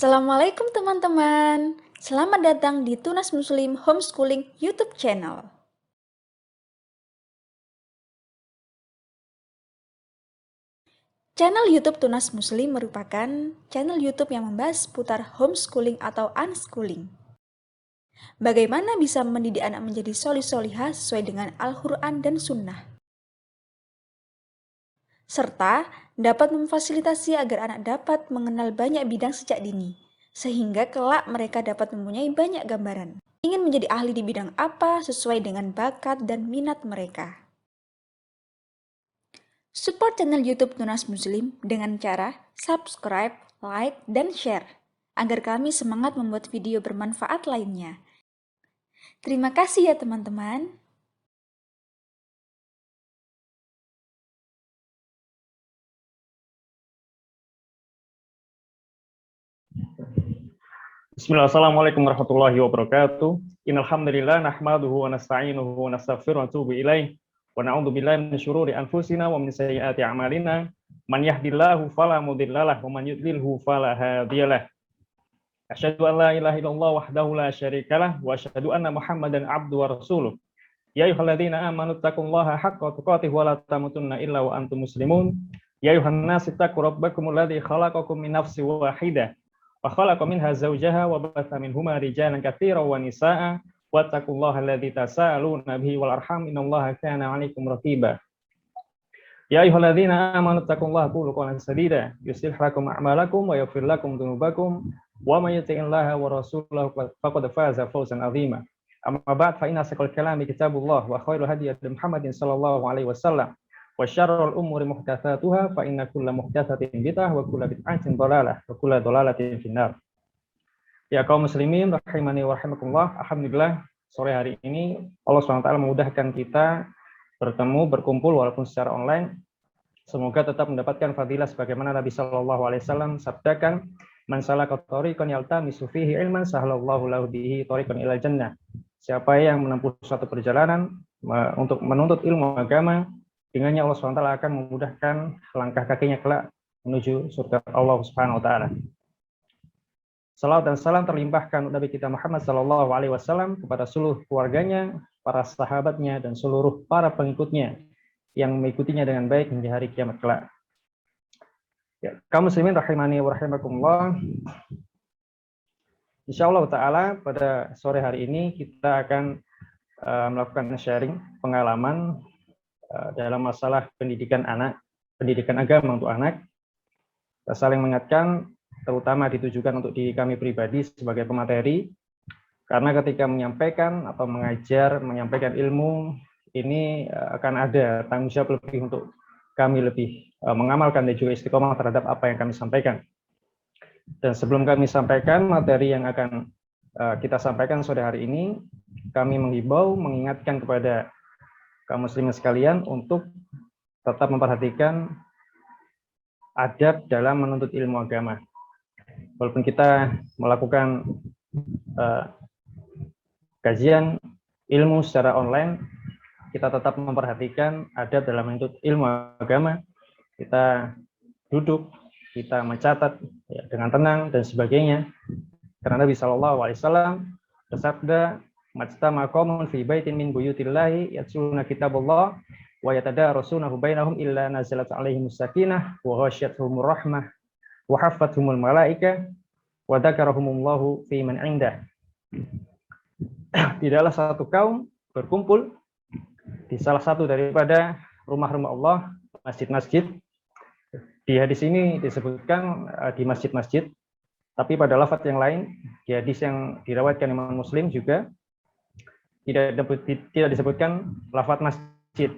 Assalamualaikum teman-teman. Selamat datang di Tunas Muslim Homeschooling YouTube channel. Channel YouTube Tunas Muslim merupakan channel YouTube yang membahas seputar homeschooling atau unschooling. Bagaimana bisa mendidik anak menjadi solih-solihah sesuai dengan Al-Quran dan Sunnah. Serta dapat memfasilitasi agar anak dapat mengenal banyak bidang sejak dini, sehingga kelak mereka dapat mempunyai banyak gambaran. Ingin menjadi ahli di bidang apa sesuai dengan bakat dan minat mereka. Support channel YouTube Tunas Muslim dengan cara subscribe, like, dan share, agar kami semangat membuat video bermanfaat lainnya. Terima kasih ya teman-teman. Bismillah, assalamualaikum warahmatullahi wabarakatuh. Innal hamdalillah nahmaduhu wa nasta'inuhu wa nastaghfiruh wa natubu ilaih wa na'udzu billahi min syururi anfusina wa min sayyiati a'malina. Man yahdihillahu fala mudhillalah wa man yudlilhu fala hadiyalah. Asyhadu an la ilaha illallah wahdahu la syarikalah wa asyhadu anna Muhammadan abduhu wa rasuluh. Ya ayyuhalladzina amanu taqullaha haqqa tuqatih wa la tamutunna illa wa antum muslimun. Ya ayyuhan nasu taqu rabbakumul ladzi khalaqakum min nafsin wahidah wa khalaqa minha zawjaha wa batha minhuma rijalan katsiran wa nisaa'a wattaqullaha alladzi tasaaluna bihi wal arham innallaha kana 'alaikum raqiba. Ya ayyuhalladzina amanu taqullaha qulu qawlan sadida yuslih lakum a'malakum wa yaghfir lakum dzunubakum wa may yuti'illaha wa rasulahu faqad faza fawzan 'azima. Amma ba'd fa inna asqal kalami kitabullah wa khairul hadi Muhammadin sallallahu alaihi wasallam wa syarrul umuri muhdatsatuha fa inna kulla muhdatsatin bid'ah wa kulla bid'atin dhalalah wa kulla dhalalatin finnar. Ya kaum muslimin rahimani wa rahimakumullah, alhamdulillah sore hari ini Allah SWT memudahkan kita bertemu berkumpul walaupun secara online. Semoga tetap mendapatkan fadilah sebagaimana Nabi sallallahu alaihi wasallam sabdakan, man salaka thariqan yaltamisu fihi ilman sahhalallahu lahu bihi thariqan ilal jannah. Siapa yang menempuh suatu perjalanan untuk menuntut ilmu agama, dengannya Allah SWT akan memudahkan langkah kakinya kelak menuju surga Allah Subhanahu wa taala. Salawat dan salam terlimpahkan Nabi kita Muhammad sallallahu alaihi wasallam kepada seluruh keluarganya, para sahabatnya dan seluruh para pengikutnya yang mengikutinya dengan baik hingga hari kiamat kelak. Ya, kaum muslimin rahimani wa rahimakumullah. Insyaallah taala pada sore hari ini kita akan melakukan sharing pengalaman dalam masalah pendidikan anak, pendidikan agama untuk anak. Kita saling mengingatkan, terutama ditujukan untuk diri kami pribadi sebagai pemateri, karena ketika menyampaikan atau mengajar, menyampaikan ilmu, ini akan ada tanggung jawab lebih untuk kami lebih mengamalkan dan juga istiqomah terhadap apa yang kami sampaikan. Dan sebelum kami sampaikan materi yang akan kita sampaikan sore hari ini, kami menghimbau, mengingatkan kepada kaum muslimin sekalian untuk tetap memperhatikan adab dalam menuntut ilmu agama. Walaupun kita melakukan kajian ilmu secara online, kita tetap memperhatikan adab dalam menuntut ilmu agama. Kita duduk, kita mencatat ya, dengan tenang dan sebagainya. Karena Nabi Shallallahu Alaihi Wasallam bersabda, "Majtama qaumun fi baitin min buyutillahi yatluna kitaballah wa yatadarasunahu bainahum illa nazalat alaihimus sakinah wa ghasyiyatuhumur rahmah wa haffathumul malaika wa dzakarahumullahu fi man indah." Tidaklah satu kaum berkumpul di salah satu daripada rumah-rumah Allah, masjid-masjid. Di hadis ini disebutkan di masjid-masjid, tapi pada lafaz yang lain, di hadis yang diriwayatkan Imam Muslim juga tidak disebutkan lafaz masjid.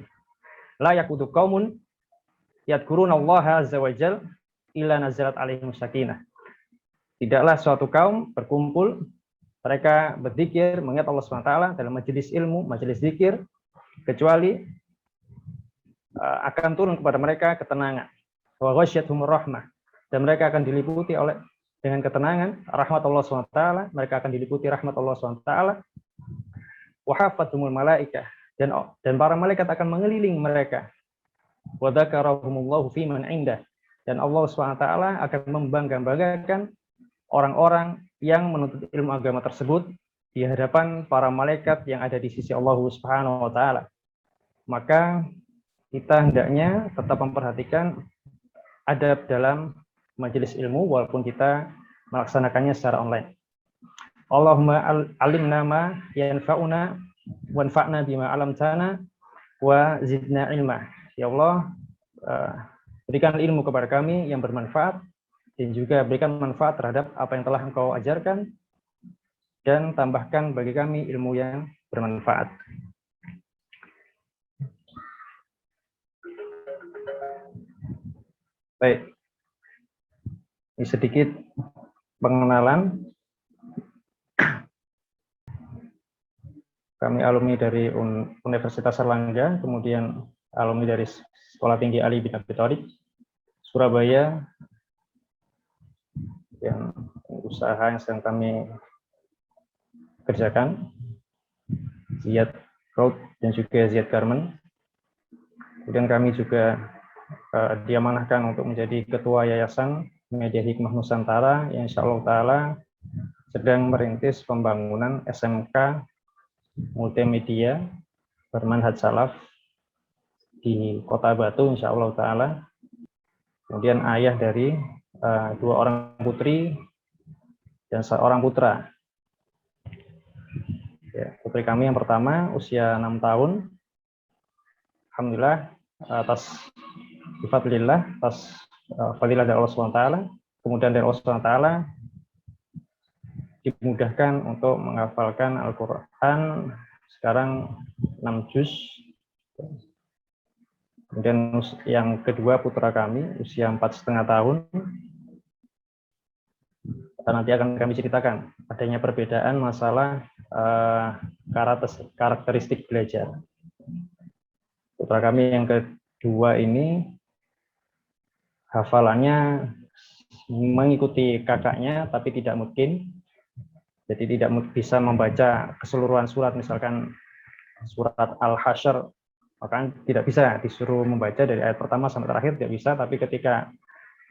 La yaqudu qaumun yadhkurunallaha azza wajal illa nazalat alaihimus sakinah. Tidaklah suatu kaum berkumpul, mereka berzikir, mengingat Allah SWT dalam majelis ilmu, majelis zikir, kecuali akan turun kepada mereka ketenangan. Wa ghasyiyatuhumur rahmah, dan mereka akan diliputi oleh dengan ketenangan rahmat Allah SWT, mereka akan diliputi rahmat Allah SWT. Wa haffathumul malaika, dan para malaikat akan mengelilingi mereka. Wa dzakarahumullahu fi man indah, dan Allah SWT akan membangga-banggakan orang-orang yang menuntut ilmu agama tersebut di hadapan para malaikat yang ada di sisi Allah Subhanahu wa taala. Maka kita hendaknya tetap memperhatikan adab dalam majelis ilmu walaupun kita melaksanakannya secara online. Allahumma alimna ma yanfa'una wanfa'na bima 'allamtana wa zidna ilma. Ya Allah, berikan ilmu kepada kami yang bermanfaat dan juga berikan manfaat terhadap apa yang telah Engkau ajarkan dan tambahkan bagi kami ilmu yang bermanfaat. Baik, ini sedikit pengenalan. Kami alumni dari Universitas Erlangga, kemudian alumni dari Sekolah Tinggi Ali bin Abi Thalib, Surabaya, yang usaha yang sedang kami kerjakan, Ziyad Cloud dan juga Ziyad Garment. Kemudian kami juga diamanahkan untuk menjadi ketua Yayasan Media Hikmah Nusantara yang insya Allah Ta'ala sedang merintis pembangunan SMK multimedia bermanhaj salaf di Kota Batu insya Allah Ta'ala. Kemudian ayah dari 2 orang putri dan 1 orang putra. Ya, putri kami yang pertama usia 6 tahun. Alhamdulillah atas bifadlillah, atas fadilah dari Allah SWT, kemudian dari Allah SWT dimudahkan untuk menghafalkan Al-Quran sekarang 6 juz. Kemudian yang kedua putra kami usia 4,5 tahun. Nanti akan kami ceritakan adanya perbedaan masalah karakteristik belajar. Putra kami yang kedua ini hafalannya mengikuti kakaknya tapi tidak mungkin. Jadi tidak bisa membaca keseluruhan surat, misalkan surat Al-Hasyr, maka tidak bisa disuruh membaca dari ayat pertama sampai terakhir, tidak bisa. Tapi ketika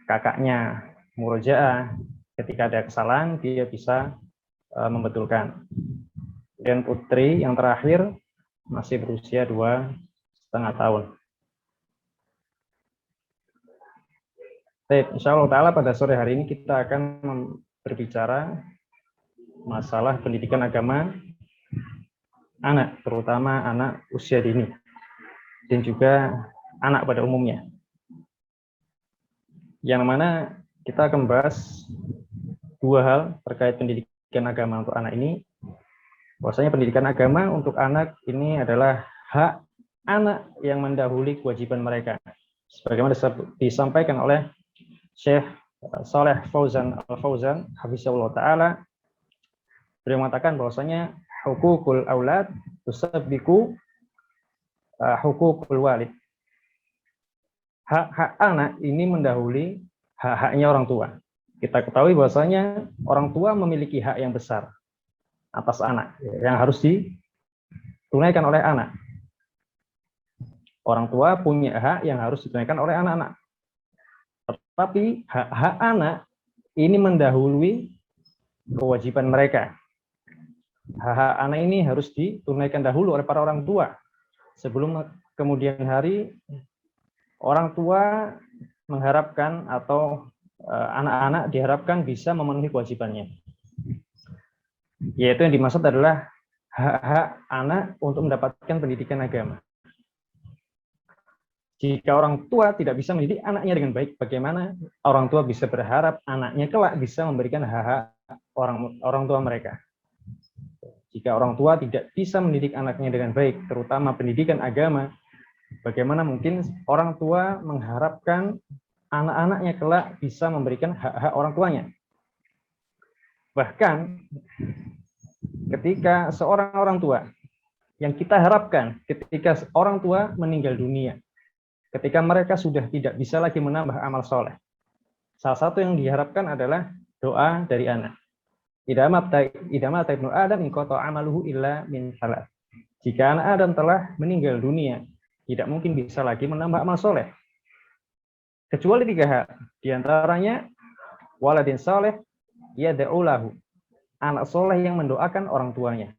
kakaknya murojaah, ketika ada kesalahan, dia bisa membetulkan. Dan putri yang terakhir masih berusia 2,5 tahun. Baik, insya Allah Ta'ala pada sore hari ini kita akan berbicara masalah pendidikan agama anak, terutama anak usia dini dan juga anak pada umumnya. Yang mana kita akan membahas 2 hal terkait pendidikan agama untuk anak ini. Bahwasanya pendidikan agama untuk anak ini adalah hak anak yang mendahului kewajiban mereka. Sebagaimana disampaikan oleh Syekh Shalih Fauzan Al-Fauzan hafizahullah taala, beliau mengatakan bahwasanya hukukul aulad tusabbiqu hukukul walid. Hak-hak anak ini mendahului hak-haknya orang tua. Kita ketahui bahwasanya orang tua memiliki hak yang besar atas anak yang harus ditunaikan oleh anak. Orang tua punya hak yang harus ditunaikan oleh anak-anak. Tetapi hak-hak anak ini mendahului kewajiban mereka. Hak-hak anak ini harus ditunaikan dahulu oleh para orang tua sebelum kemudian hari orang tua mengharapkan atau anak-anak diharapkan bisa memenuhi kewajibannya. Yaitu yang dimaksud adalah hak-hak anak untuk mendapatkan pendidikan agama. Jika orang tua tidak bisa mendidik anaknya dengan baik, bagaimana orang tua bisa berharap anaknya kelak bisa memberikan hak-hak orang tua mereka? Jika orang tua tidak bisa mendidik anaknya dengan baik, terutama pendidikan agama, bagaimana mungkin orang tua mengharapkan anak-anaknya kelak bisa memberikan hak-hak orang tuanya? Bahkan ketika seorang orang tua, yang kita harapkan ketika orang tua meninggal dunia, ketika mereka sudah tidak bisa lagi menambah amal soleh, salah satu yang diharapkan adalah doa dari anak. Idza mata ibnu Adam inqata amaluhu illa min salat. Jika anak Adam telah meninggal dunia, tidak mungkin bisa lagi menambah amal soleh kecuali 3 hal. Di antaranya waladin soleh yad'u lahu. Anak soleh yang mendoakan orang tuanya.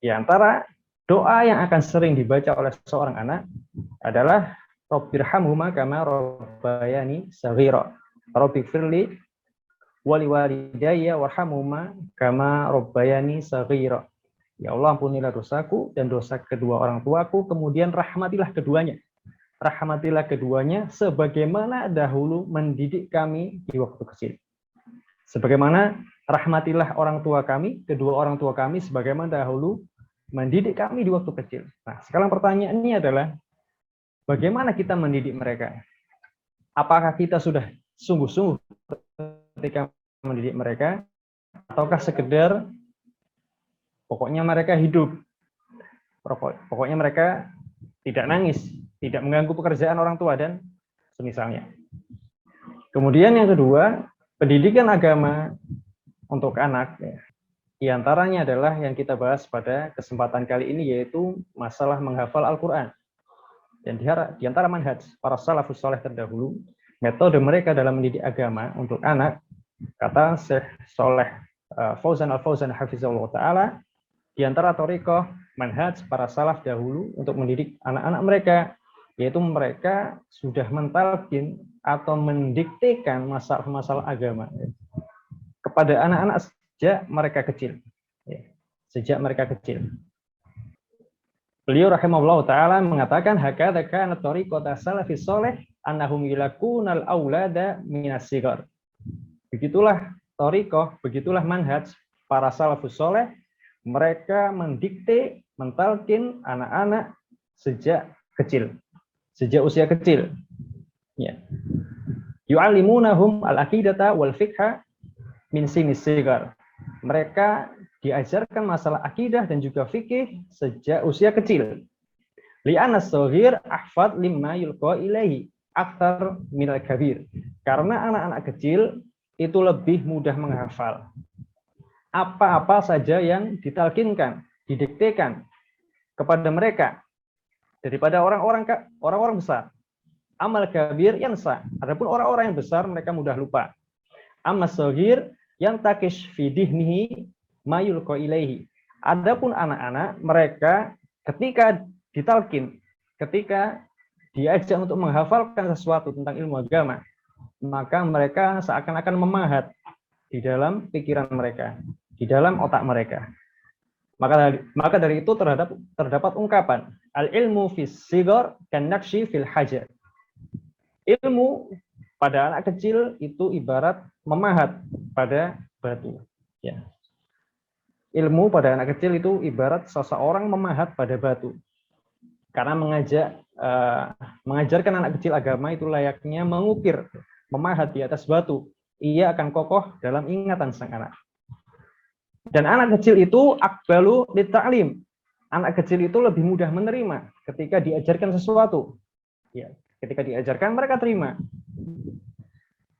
Di antara doa yang akan sering dibaca oleh seorang anak adalah Rabbirhamhuma kama rabbayani shaghira. Rabbighfirli wa liwalidayya warhamhuma kama rabbayani shaghira. Ya Allah, ampunilah dosaku dan dosa kedua orang tuaku, kemudian rahmatilah keduanya. Rahmatilah keduanya sebagaimana dahulu mendidik kami di waktu kecil. Sebagaimana rahmatilah orang tua kami, kedua orang tua kami sebagaimana dahulu mendidik kami di waktu kecil. Nah, sekarang pertanyaannya adalah bagaimana kita mendidik mereka? Apakah kita sudah sungguh-sungguh ketika mendidik mereka, ataukah sekedar pokoknya mereka hidup, pokoknya mereka tidak nangis, tidak mengganggu pekerjaan orang tua dan semisalnya. Kemudian yang kedua, pendidikan agama untuk anak, di antaranya adalah yang kita bahas pada kesempatan kali ini, yaitu masalah menghafal Al-Quran. Dan di antara manhaj para salafus saleh terdahulu, metode mereka dalam mendidik agama untuk anak, kata Syekh Saleh Fauzan Al-Fauzan hafizahullah ta'ala, di antara thariqah manhaj para salaf dahulu untuk mendidik anak-anak mereka, yaitu mereka sudah mentalkin atau mendiktekan masalah-masalah agama kepada anak-anak sejak mereka kecil. Sejak mereka kecil. Beliau rahimahullah ta'ala mengatakan, hakadha kanat thariqata salafis salih annahum yulakunal aulada minas sigar. Begitulah thariqah, begitulah manhaj para salafus salih, mereka mendikte, mentalkin anak-anak sejak kecil, sejak usia kecil. Ya. Yu'allimunahum al-aqidata wal fiqha min sinis sigar. Mereka diajarkan masalah akidah dan juga fikih sejak usia kecil. Li'anna as-saghir ahfad limma yulqa ilaihi akthar minal kabir. Karena anak-anak kecil itu lebih mudah menghafal apa-apa saja yang ditalkinkan, didiktekan kepada mereka daripada orang-orang besar. Amal kabir yansa. Adapun orang-orang yang besar mereka mudah lupa. Amma saghir yang takish fi dihnihi mayulqa ilaihi. Adapun anak-anak mereka ketika ditalkin, ketika diajak untuk menghafalkan sesuatu tentang ilmu agama, maka mereka seakan-akan memahat di dalam pikiran mereka, di dalam otak mereka. Maka dari itu terdapat ungkapan al-ilmu fis sigar kan naqshi fil hajar. Ilmu pada anak kecil itu ibarat memahat pada batu. Ya. Ilmu pada anak kecil itu ibarat seseorang memahat pada batu. Karena mengajarkan anak kecil agama itu layaknya mengukir, memahat di atas batu. Ia akan kokoh dalam ingatan sang anak. Dan anak kecil itu akbalu lita'lim. Anak kecil itu lebih mudah menerima ketika diajarkan sesuatu. Ya, ketika diajarkan mereka terima.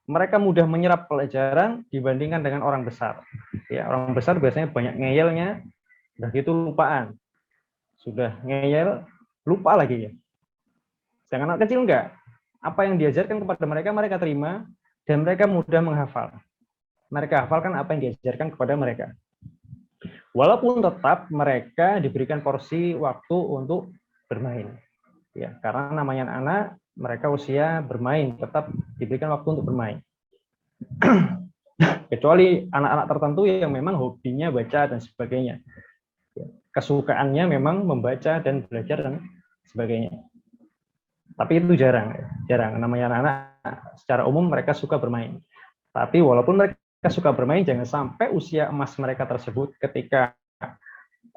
Mereka mudah menyerap pelajaran dibandingkan dengan orang besar. Ya, orang besar biasanya banyak ngeyelnya, udah gitu lupaan. Sudah ngeyel, lupa lagi ya. Sedangkan anak kecil enggak. Apa yang diajarkan kepada mereka, mereka terima dan mereka mudah menghafal. Mereka hafalkan apa yang diajarkan kepada mereka. Walaupun tetap mereka diberikan porsi waktu untuk bermain. Ya, karena namanya anak, mereka usia bermain, tetap diberikan waktu untuk bermain. Kecuali anak-anak tertentu yang memang hobinya baca dan sebagainya. Kesukaannya memang membaca dan belajar dan sebagainya. Tapi itu jarang. Namanya anak-anak secara umum mereka suka bermain. Tapi walaupun mereka suka bermain, jangan sampai usia emas mereka tersebut ketika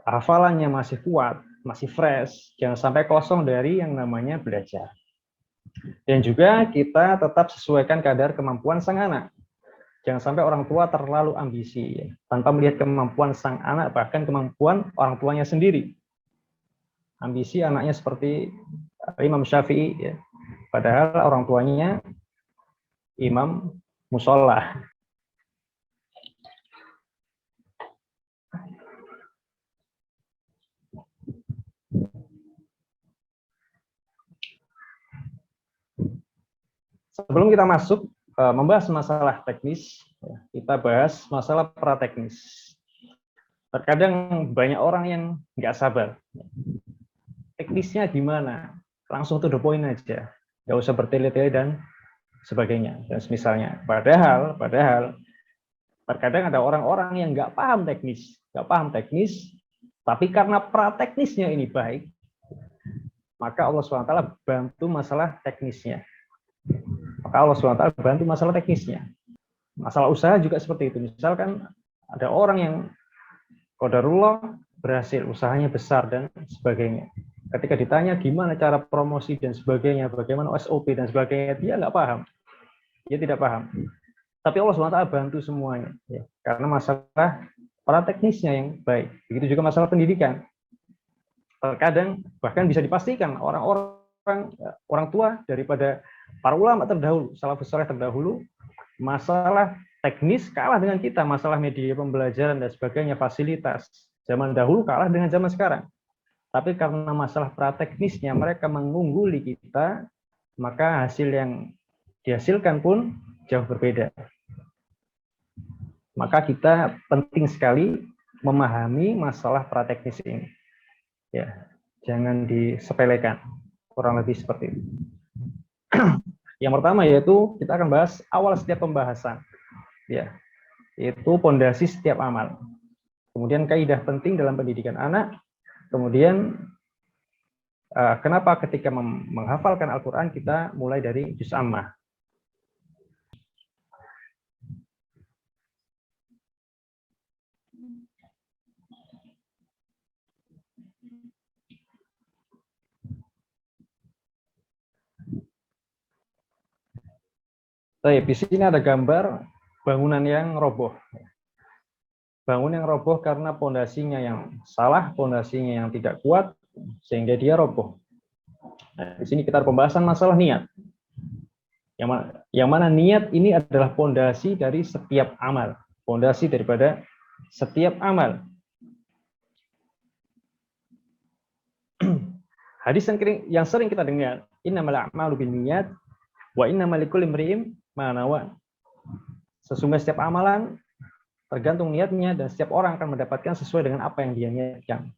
hafalannya masih kuat, masih fresh, jangan sampai kosong dari yang namanya belajar. Dan juga kita tetap sesuaikan kadar kemampuan sang anak. Jangan sampai orang tua terlalu ambisi, ya, tanpa melihat kemampuan sang anak, bahkan kemampuan orang tuanya sendiri. Ambisi anaknya seperti Imam Syafi'i, ya. Padahal orang tuanya imam musola. Sebelum kita masuk membahas masalah teknis, kita bahas masalah prateknis. Terkadang banyak orang yang nggak sabar. Teknisnya gimana? Langsung to the point aja. Nggak usah bertele-tele dan sebagainya. Dan misalnya. Padahal terkadang ada orang-orang yang nggak paham teknis, tapi karena prateknisnya ini baik, maka Allah SWT bantu masalah teknisnya. Masalah usaha juga seperti itu. Misalkan ada orang yang qadarullah berhasil, usahanya besar dan sebagainya. Ketika ditanya gimana cara promosi dan sebagainya, bagaimana SOP dan sebagainya, dia nggak paham. Dia tidak paham. Tapi Allah SWT bantu semuanya. Ya, karena masalah prateknisnya yang baik. Begitu juga masalah pendidikan. Terkadang bahkan bisa dipastikan orang tua daripada para ulama terdahulu, salafus saleh terdahulu, masalah teknis kalah dengan kita, masalah media pembelajaran dan sebagainya, fasilitas. Zaman dahulu kalah dengan zaman sekarang. Tapi karena masalah prateknisnya mereka mengungguli kita, maka hasil yang dihasilkan pun jauh berbeda. Maka kita penting sekali memahami masalah prateknis ini. Ya, jangan disepelekan. Kurang lebih seperti itu. Yang pertama yaitu kita akan bahas awal setiap pembahasan. Ya, yaitu pondasi setiap amal. Kemudian kaidah penting dalam pendidikan anak. Kemudian kenapa ketika menghafalkan Al-Quran kita mulai dari juz ammah. Di sini ada gambar bangunan yang roboh. Bangunan yang roboh karena pondasinya yang salah, pondasinya yang tidak kuat, sehingga dia roboh. Nah, di sini kita ada pembahasan masalah niat. Yang mana niat ini adalah pondasi dari setiap amal. Pondasi daripada setiap amal. Hadis yang sering kita dengar, innamal a'malu binniyat wa innamal likulli imri'in ma nawa. Sesungguhnya setiap amalan tergantung niatnya dan setiap orang akan mendapatkan sesuai dengan apa yang dia niatkan.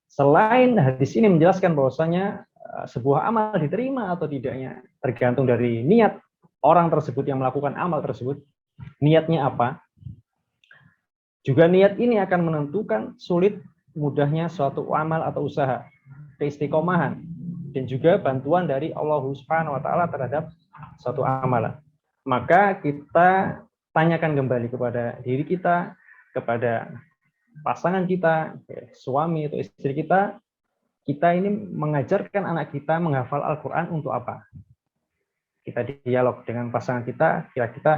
Selain hadis ini menjelaskan bahwasanya sebuah amal diterima atau tidaknya tergantung dari niat orang tersebut yang melakukan amal tersebut, niatnya apa. Juga niat ini akan menentukan sulit mudahnya suatu amal atau usaha, keistiqomahan, dan juga bantuan dari Allah Subhanahu wa taala terhadap suatu amalan. Maka kita tanyakan kembali kepada diri kita, kepada pasangan kita, suami atau istri kita ini mengajarkan anak kita menghafal Al-Quran untuk apa? Kita dialog dengan pasangan kita,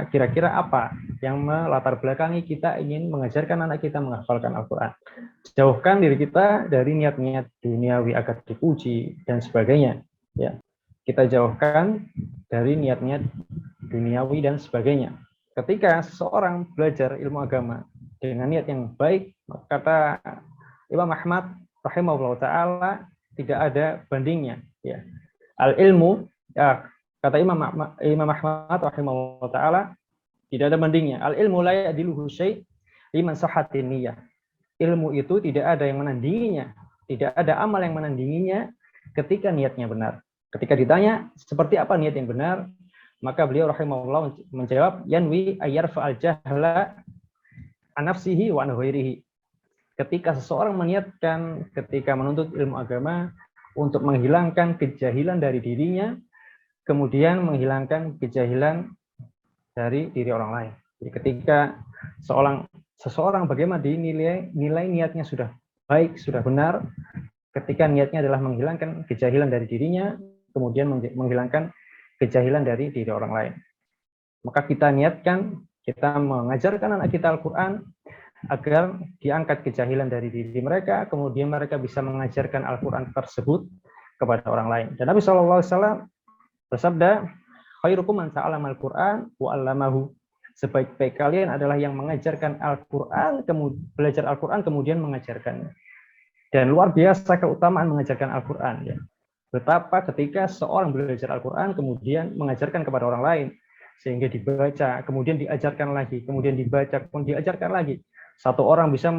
kira-kira apa yang melatar belakangi kita ingin mengajarkan anak kita menghafalkan Al-Quran. Jauhkan diri kita dari niat-niat duniawi agar dipuji dan sebagainya. Ya, kita jauhkan dari niat-niat duniawi dan sebagainya. Ketika seseorang belajar ilmu agama dengan niat yang baik, kata Imam Ahmad rahimahullah ta'ala, tidak ada bandingnya. Ya. Al-ilmu, ya, kata Imam Ahmad rahimahullah ta'ala, tidak ada bandingnya. Al-ilmu la ya'diluhu syai' liman sahhatin niyah. Ilmu itu tidak ada yang menandinginya, tidak ada amal yang menandinginya ketika niatnya benar. Ketika ditanya seperti apa niat yang benar, maka beliau rahimahullah menjawab, yanwi ayyarfa al-jahla an nafsihi wa an ghairihi. Ketika seseorang meniatkan ketika menuntut ilmu agama untuk menghilangkan kejahilan dari dirinya, kemudian menghilangkan kejahilan dari diri orang lain. Jadi ketika seseorang bagaimana dinilai niatnya sudah baik, sudah benar, ketika niatnya adalah menghilangkan kejahilan dari dirinya, kemudian menghilangkan kejahilan dari diri orang lain. Maka kita niatkan, kita mengajarkan anak kita Al-Quran agar diangkat kejahilan dari diri mereka, kemudian mereka bisa mengajarkan Al-Quran tersebut kepada orang lain. Dan Nabi SAW bersabda, khairukum man ta'allama al-Qur'an wa 'allamahu. Sebaik-baik kalian adalah yang mengajarkan Al-Qur'an, belajar Al-Qur'an kemudian mengajarkannya. Dan luar biasa keutamaan mengajarkan Al-Qur'an, ya. Betapa ketika seorang belajar Al-Qur'an kemudian mengajarkan kepada orang lain, sehingga dibaca, kemudian diajarkan lagi, kemudian dibaca, kemudian diajarkan lagi. Satu orang bisa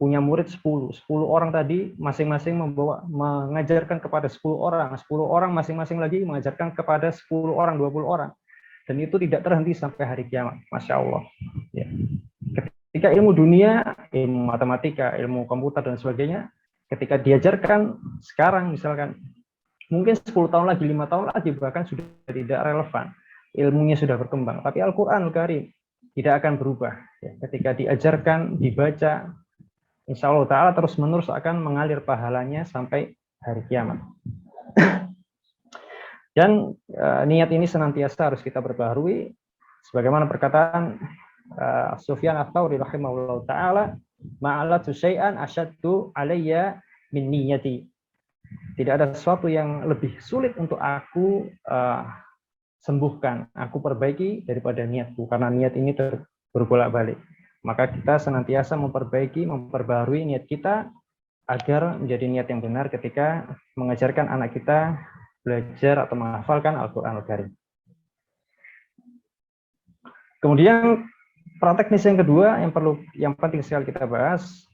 punya murid 10 orang tadi masing-masing mengajarkan kepada 10 orang masing-masing lagi mengajarkan kepada 10 orang, 20 orang. Dan itu tidak terhenti sampai hari kiamat. Masya Allah. Ya. Ketika ilmu dunia, ilmu matematika, ilmu komputer, dan sebagainya, ketika diajarkan sekarang misalkan, mungkin 10 tahun lagi, 5 tahun lagi, bahkan sudah tidak relevan. Ilmunya sudah berkembang. Tapi Al-Quran Al-Karim tidak akan berubah. Ya. Ketika diajarkan, dibaca, insya Allah Ta'ala terus-menerus akan mengalir pahalanya sampai hari kiamat. Dan niat ini senantiasa harus kita perbaharui, sebagaimana perkataan Sufyan Ats-Tsauri rahimahullah ta'ala, ma'alatu syai'an asyaddu alayya min niyati. Tidak ada sesuatu yang lebih sulit untuk aku sembuhkan, aku perbaiki daripada niatku, karena niat ini berbolak-balik. Maka kita senantiasa memperbaharui niat kita agar menjadi niat yang benar ketika mengajarkan anak kita belajar atau menghafalkan Al-Quran Al-Karim. Kemudian praktek teknis yang kedua yang penting sekali kita bahas,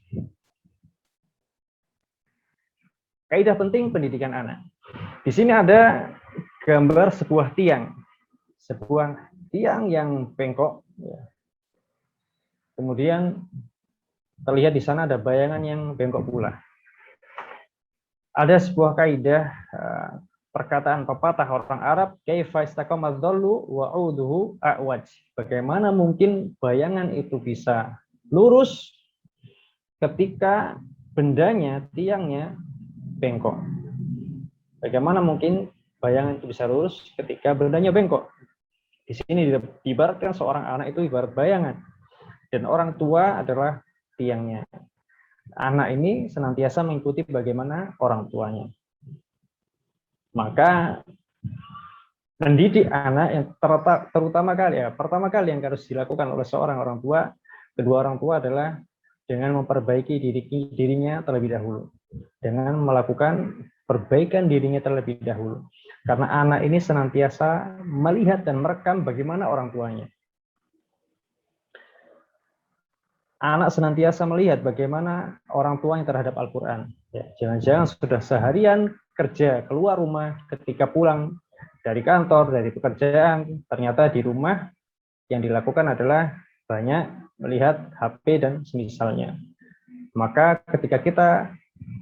kaidah penting pendidikan anak. Di sini ada gambar sebuah tiang yang bengkok. Kemudian terlihat di sana ada bayangan yang bengkok pula. Ada sebuah kaidah perkataan pepatah orang Arab, kaifa istaqamad dhallu wa 'uduhu a'waj. Bagaimana mungkin bayangan itu bisa lurus ketika bendanya, tiangnya bengkok? Bagaimana mungkin bayangan itu bisa lurus ketika bendanya bengkok? Di sini diibaratkan seorang anak itu ibarat bayangan, dan orang tua adalah tiangnya. Anak ini senantiasa mengikuti bagaimana orang tuanya. Maka mendidik anak yang pertama kali yang harus dilakukan oleh seorang orang tua, kedua orang tua adalah dengan memperbaiki dirinya terlebih dahulu, dengan melakukan perbaikan dirinya terlebih dahulu. Karena anak ini senantiasa melihat dan merekam bagaimana orang tuanya. Anak senantiasa melihat bagaimana orang tuanya terhadap Al-Quran. Ya, jangan-jangan sudah seharian kerja, keluar rumah, ketika pulang dari kantor, dari pekerjaan, ternyata di rumah yang dilakukan adalah banyak melihat HP dan semisalnya. Maka ketika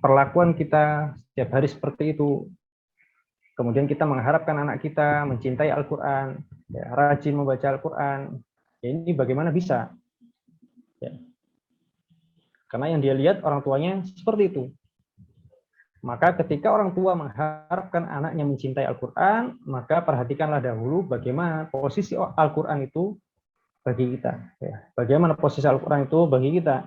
perlakuan kita setiap hari seperti itu, kemudian kita mengharapkan anak kita mencintai Al-Quran, ya, rajin membaca Al-Quran, ya, ini bagaimana bisa? Ya. Karena yang dia lihat orang tuanya seperti itu. Maka ketika orang tua mengharapkan anaknya mencintai Al-Quran, maka perhatikanlah dahulu bagaimana posisi Al-Quran itu bagi kita. Ya. Bagaimana posisi Al-Quran itu bagi kita.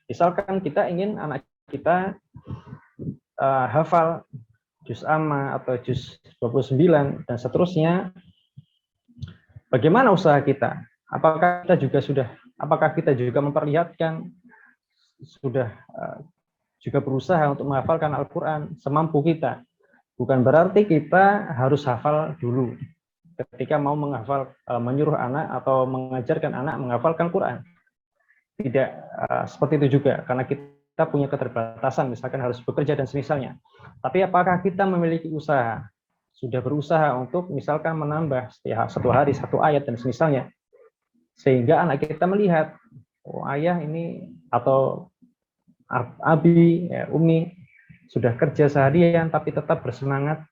Misalkan kita ingin anak kita hafal juz amma atau juz 29 dan seterusnya, bagaimana usaha kita? Apakah kita juga memperlihatkan sudah juga berusaha untuk menghafalkan Al-Quran semampu kita? Bukan berarti kita harus hafal dulu ketika mau menyuruh anak atau mengajarkan anak menghafalkan Quran. Tidak seperti itu juga, karena kita punya keterbatasan, misalkan harus bekerja dan semisalnya. Tapi apakah kita memiliki usaha, sudah berusaha untuk misalkan menambah setiap satu hari satu ayat dan semisalnya, sehingga anak kita melihat, oh ayah ini atau abi, ya, umi sudah kerja seharian tapi tetap bersemangat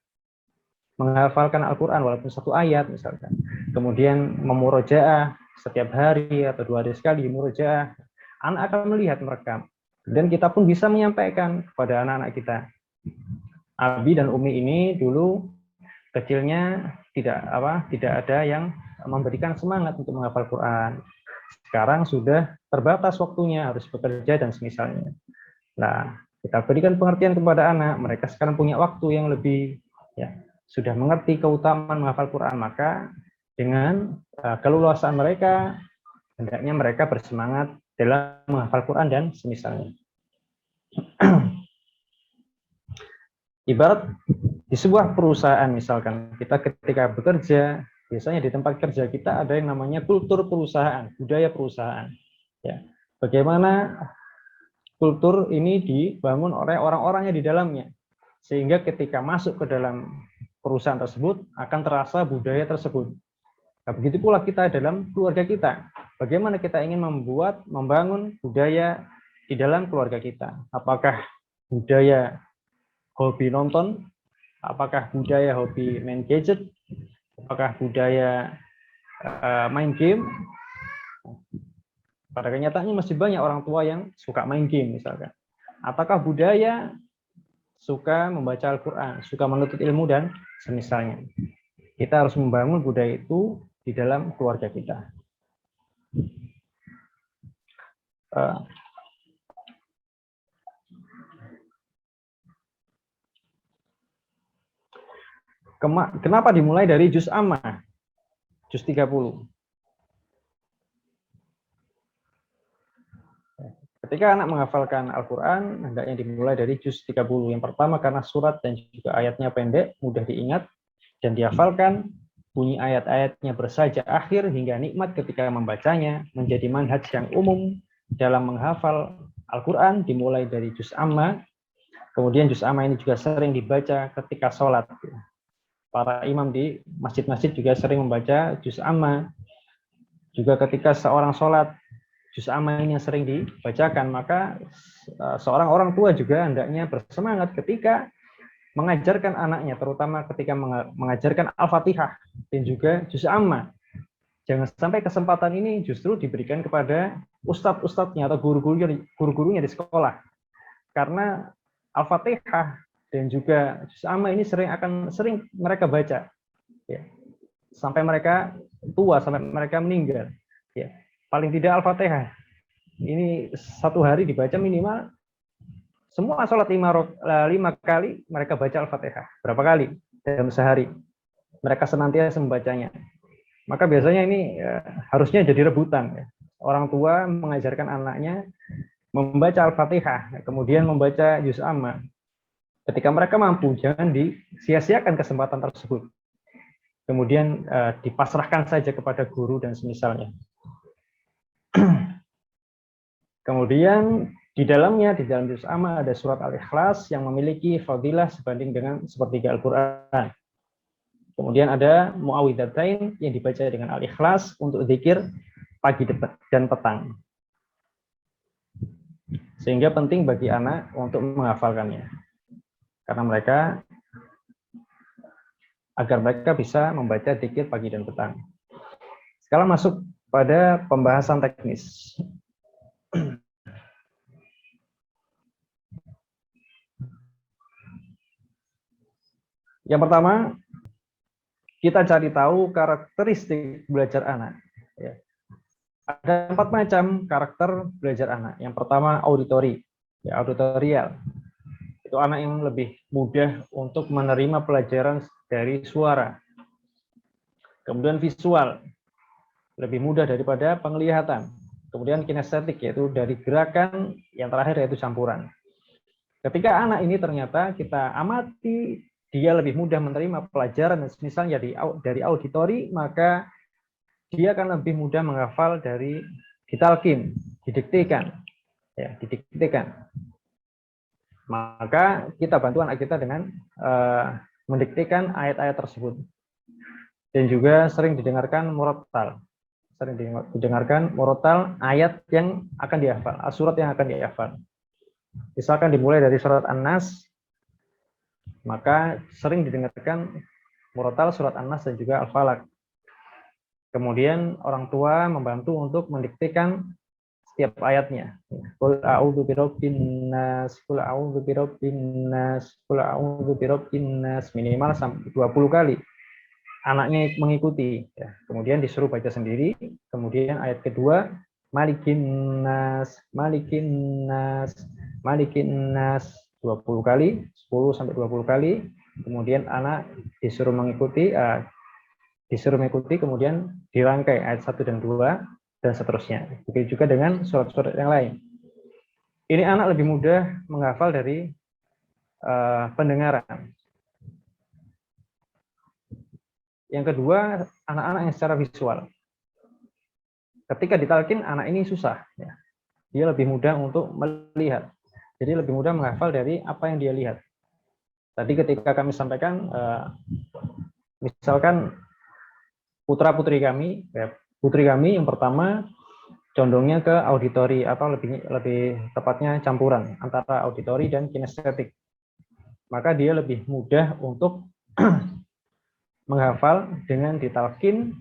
menghafalkan Al-Quran walaupun satu ayat misalkan. Kemudian memurojaah setiap hari atau 2 hari sekali murojaah. Anak akan melihat, merekam. Dan kita pun bisa menyampaikan kepada anak-anak kita. Abi dan umi ini dulu kecilnya tidak ada yang memberikan semangat untuk menghafal Quran. Sekarang sudah terbatas waktunya, harus bekerja dan semisalnya. Nah, kita berikan pengertian kepada anak, mereka sekarang punya waktu yang lebih, ya, sudah mengerti keutamaan menghafal Quran, maka dengan keleluasaan mereka, hendaknya mereka bersemangat dalam menghafal Quran dan semisalnya. Ibarat di sebuah perusahaan misalkan, kita ketika bekerja, biasanya di tempat kerja kita ada yang namanya kultur perusahaan, budaya perusahaan. Ya. Bagaimana kultur ini dibangun oleh orang-orangnya di dalamnya. Sehingga ketika masuk ke dalam perusahaan tersebut, akan terasa budaya tersebut. Nah, begitu pula kita dalam keluarga kita. Bagaimana kita ingin membangun budaya di dalam keluarga kita. Apakah budaya hobi nonton, apakah budaya hobi main gadget, apakah budaya main game. Pada kenyataannya masih banyak orang tua yang suka main game misalkan. Ataukah budaya suka membaca Al-Quran, suka menuntut ilmu dan semisalnya. Kita harus membangun budaya itu di dalam keluarga kita. Kenapa dimulai dari juz Ammah? Juz 30. Ketika anak menghafalkan Al-Quran, hendaknya dimulai dari juz 30. Yang pertama karena surat dan juga ayatnya pendek, mudah diingat, dan dihafalkan. Bunyi ayat-ayatnya bersaja akhir hingga nikmat ketika membacanya, menjadi manhaj yang umum dalam menghafal Al-Quran, dimulai dari juz Ammah. Kemudian juz Ammah ini juga sering dibaca ketika sholat. Para imam di masjid-masjid juga sering membaca juz Ammah. Juga ketika seorang sholat, juz Ammah ini yang sering dibacakan, maka seorang orang tua juga hendaknya bersemangat ketika mengajarkan anaknya, terutama ketika mengajarkan Al-Fatihah dan juga juz Ammah. Jangan sampai kesempatan ini justru diberikan kepada ustadz-ustadznya atau guru-gurunya di sekolah. Karena Al-Fatihah dan juga juz Ammah ini sering mereka baca, ya, sampai mereka tua, sampai mereka meninggal. Ya, paling tidak Al-Fatihah ini satu hari dibaca minimal semua sholat 5 kali mereka baca Al-Fatihah. Berapa kali dalam sehari? Mereka senantiasa membacanya. Maka biasanya ini harusnya jadi rebutan. Ya. Orang tua mengajarkan anaknya membaca Al-Fatihah, kemudian membaca juz Ammah. Ketika mereka mampu, jangan disia-siakan kesempatan tersebut. Kemudian dipasrahkan saja kepada guru dan semisalnya. Kemudian di dalam juz Ammah ada surat Al-Ikhlas yang memiliki fadilah sebanding dengan sepertiga Al-Quran. Kemudian ada Mu'awwidzatain yang dibaca dengan Al-Ikhlas untuk zikir pagi dan petang. Sehingga penting bagi anak untuk menghafalkannya. Karena agar mereka bisa membaca zikir pagi dan petang. Sekarang masuk pada pembahasan teknis. Yang pertama, kita cari tahu karakteristik belajar anak. Ya. Ada 4 macam karakter belajar anak. Yang pertama, auditori, ya, auditorial. Itu anak yang lebih mudah untuk menerima pelajaran dari suara. Kemudian visual, lebih mudah daripada penglihatan. Kemudian kinestetik, yaitu dari gerakan, yang terakhir yaitu campuran. Ketika anak ini ternyata kita amati, dia lebih mudah menerima pelajaran, misalnya dari auditori, maka dia akan lebih mudah menghafal dari ditalkin, didiktekan. Ya, didiktekan. Maka kita bantu anak kita dengan mendiktekan ayat-ayat tersebut. Dan juga sering didengarkan murattal. Sering didengarkan murattal ayat yang akan dihafal, surat yang akan dihafal. Misalkan dimulai dari surat An-Nas, maka sering didengarkan murattal surat An-Nas dan juga Al-Falaq. Kemudian orang tua membantu untuk mendiktekan setiap ayatnya. Qul a'udzu birabbin nas, qul a'udzu birabbin nas, qul a'udzu birabbin nas, minimal sampai 20 kali. Anaknya mengikuti, ya. Kemudian disuruh baca sendiri. Kemudian ayat kedua, malikin nas, malikin nas, malikin nas, 20 kali, 10 sampai 20 kali. Kemudian anak disuruh mengikuti, kemudian dirangkai ayat 1 dan 2 dan seterusnya. Begitu juga dengan surat-surat yang lain. Ini anak lebih mudah menghafal dari pendengaran. Yang kedua, anak-anak yang secara visual. Ketika ditalkin, anak ini susah. Ya. Dia lebih mudah untuk melihat. Jadi lebih mudah menghafal dari apa yang dia lihat. Tadi ketika kami sampaikan, misalkan putra-putri kami, putri kami yang pertama condongnya ke auditori atau lebih tepatnya campuran antara auditori dan kinestetik. Maka dia lebih mudah untuk menghafal dengan ditalkin,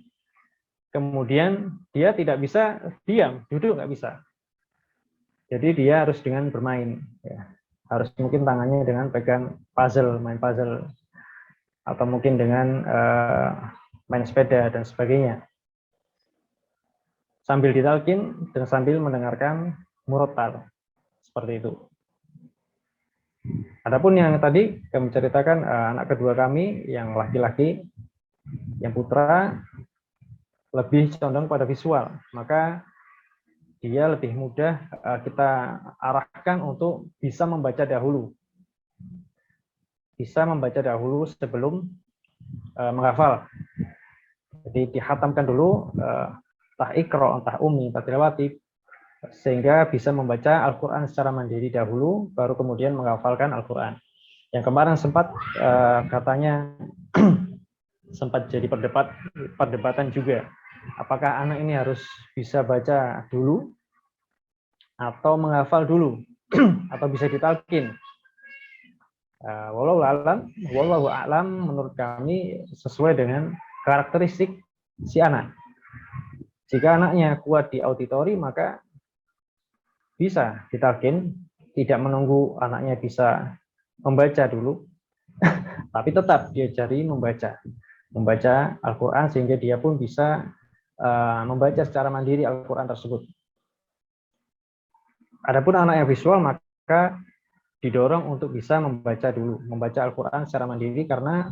kemudian dia tidak bisa diam, duduk nggak bisa. Jadi dia harus dengan bermain, ya. Harus mungkin tangannya dengan pegang puzzle, main puzzle, atau mungkin dengan main sepeda dan sebagainya. Sambil ditalkin dan sambil mendengarkan murotal, seperti itu. Adapun yang tadi kami ceritakan anak kedua kami yang laki-laki, yang putra lebih condong pada visual, maka dia lebih mudah kita arahkan untuk bisa membaca dahulu. Bisa membaca dahulu sebelum menghafal. Jadi dihatamkan dulu, entah Iqra, entah Ummi, entah Tilawati, sehingga bisa membaca Al-Quran secara mandiri dahulu, baru kemudian menghafalkan Al-Quran. Yang kemarin sempat katanya sempat jadi perdebatan juga. Apakah anak ini harus bisa baca dulu atau menghafal dulu atau bisa ditalkin? Wallahu a'lam, menurut kami sesuai dengan karakteristik si anak. Jika anaknya kuat di auditori, maka bisa ditalkin, tidak menunggu anaknya bisa membaca dulu, tapi tetap diajari membaca Al-Quran sehingga dia pun bisa membaca secara mandiri Al-Quran tersebut. Adapun anak yang visual, maka didorong untuk bisa membaca dulu, membaca Al-Quran secara mandiri, karena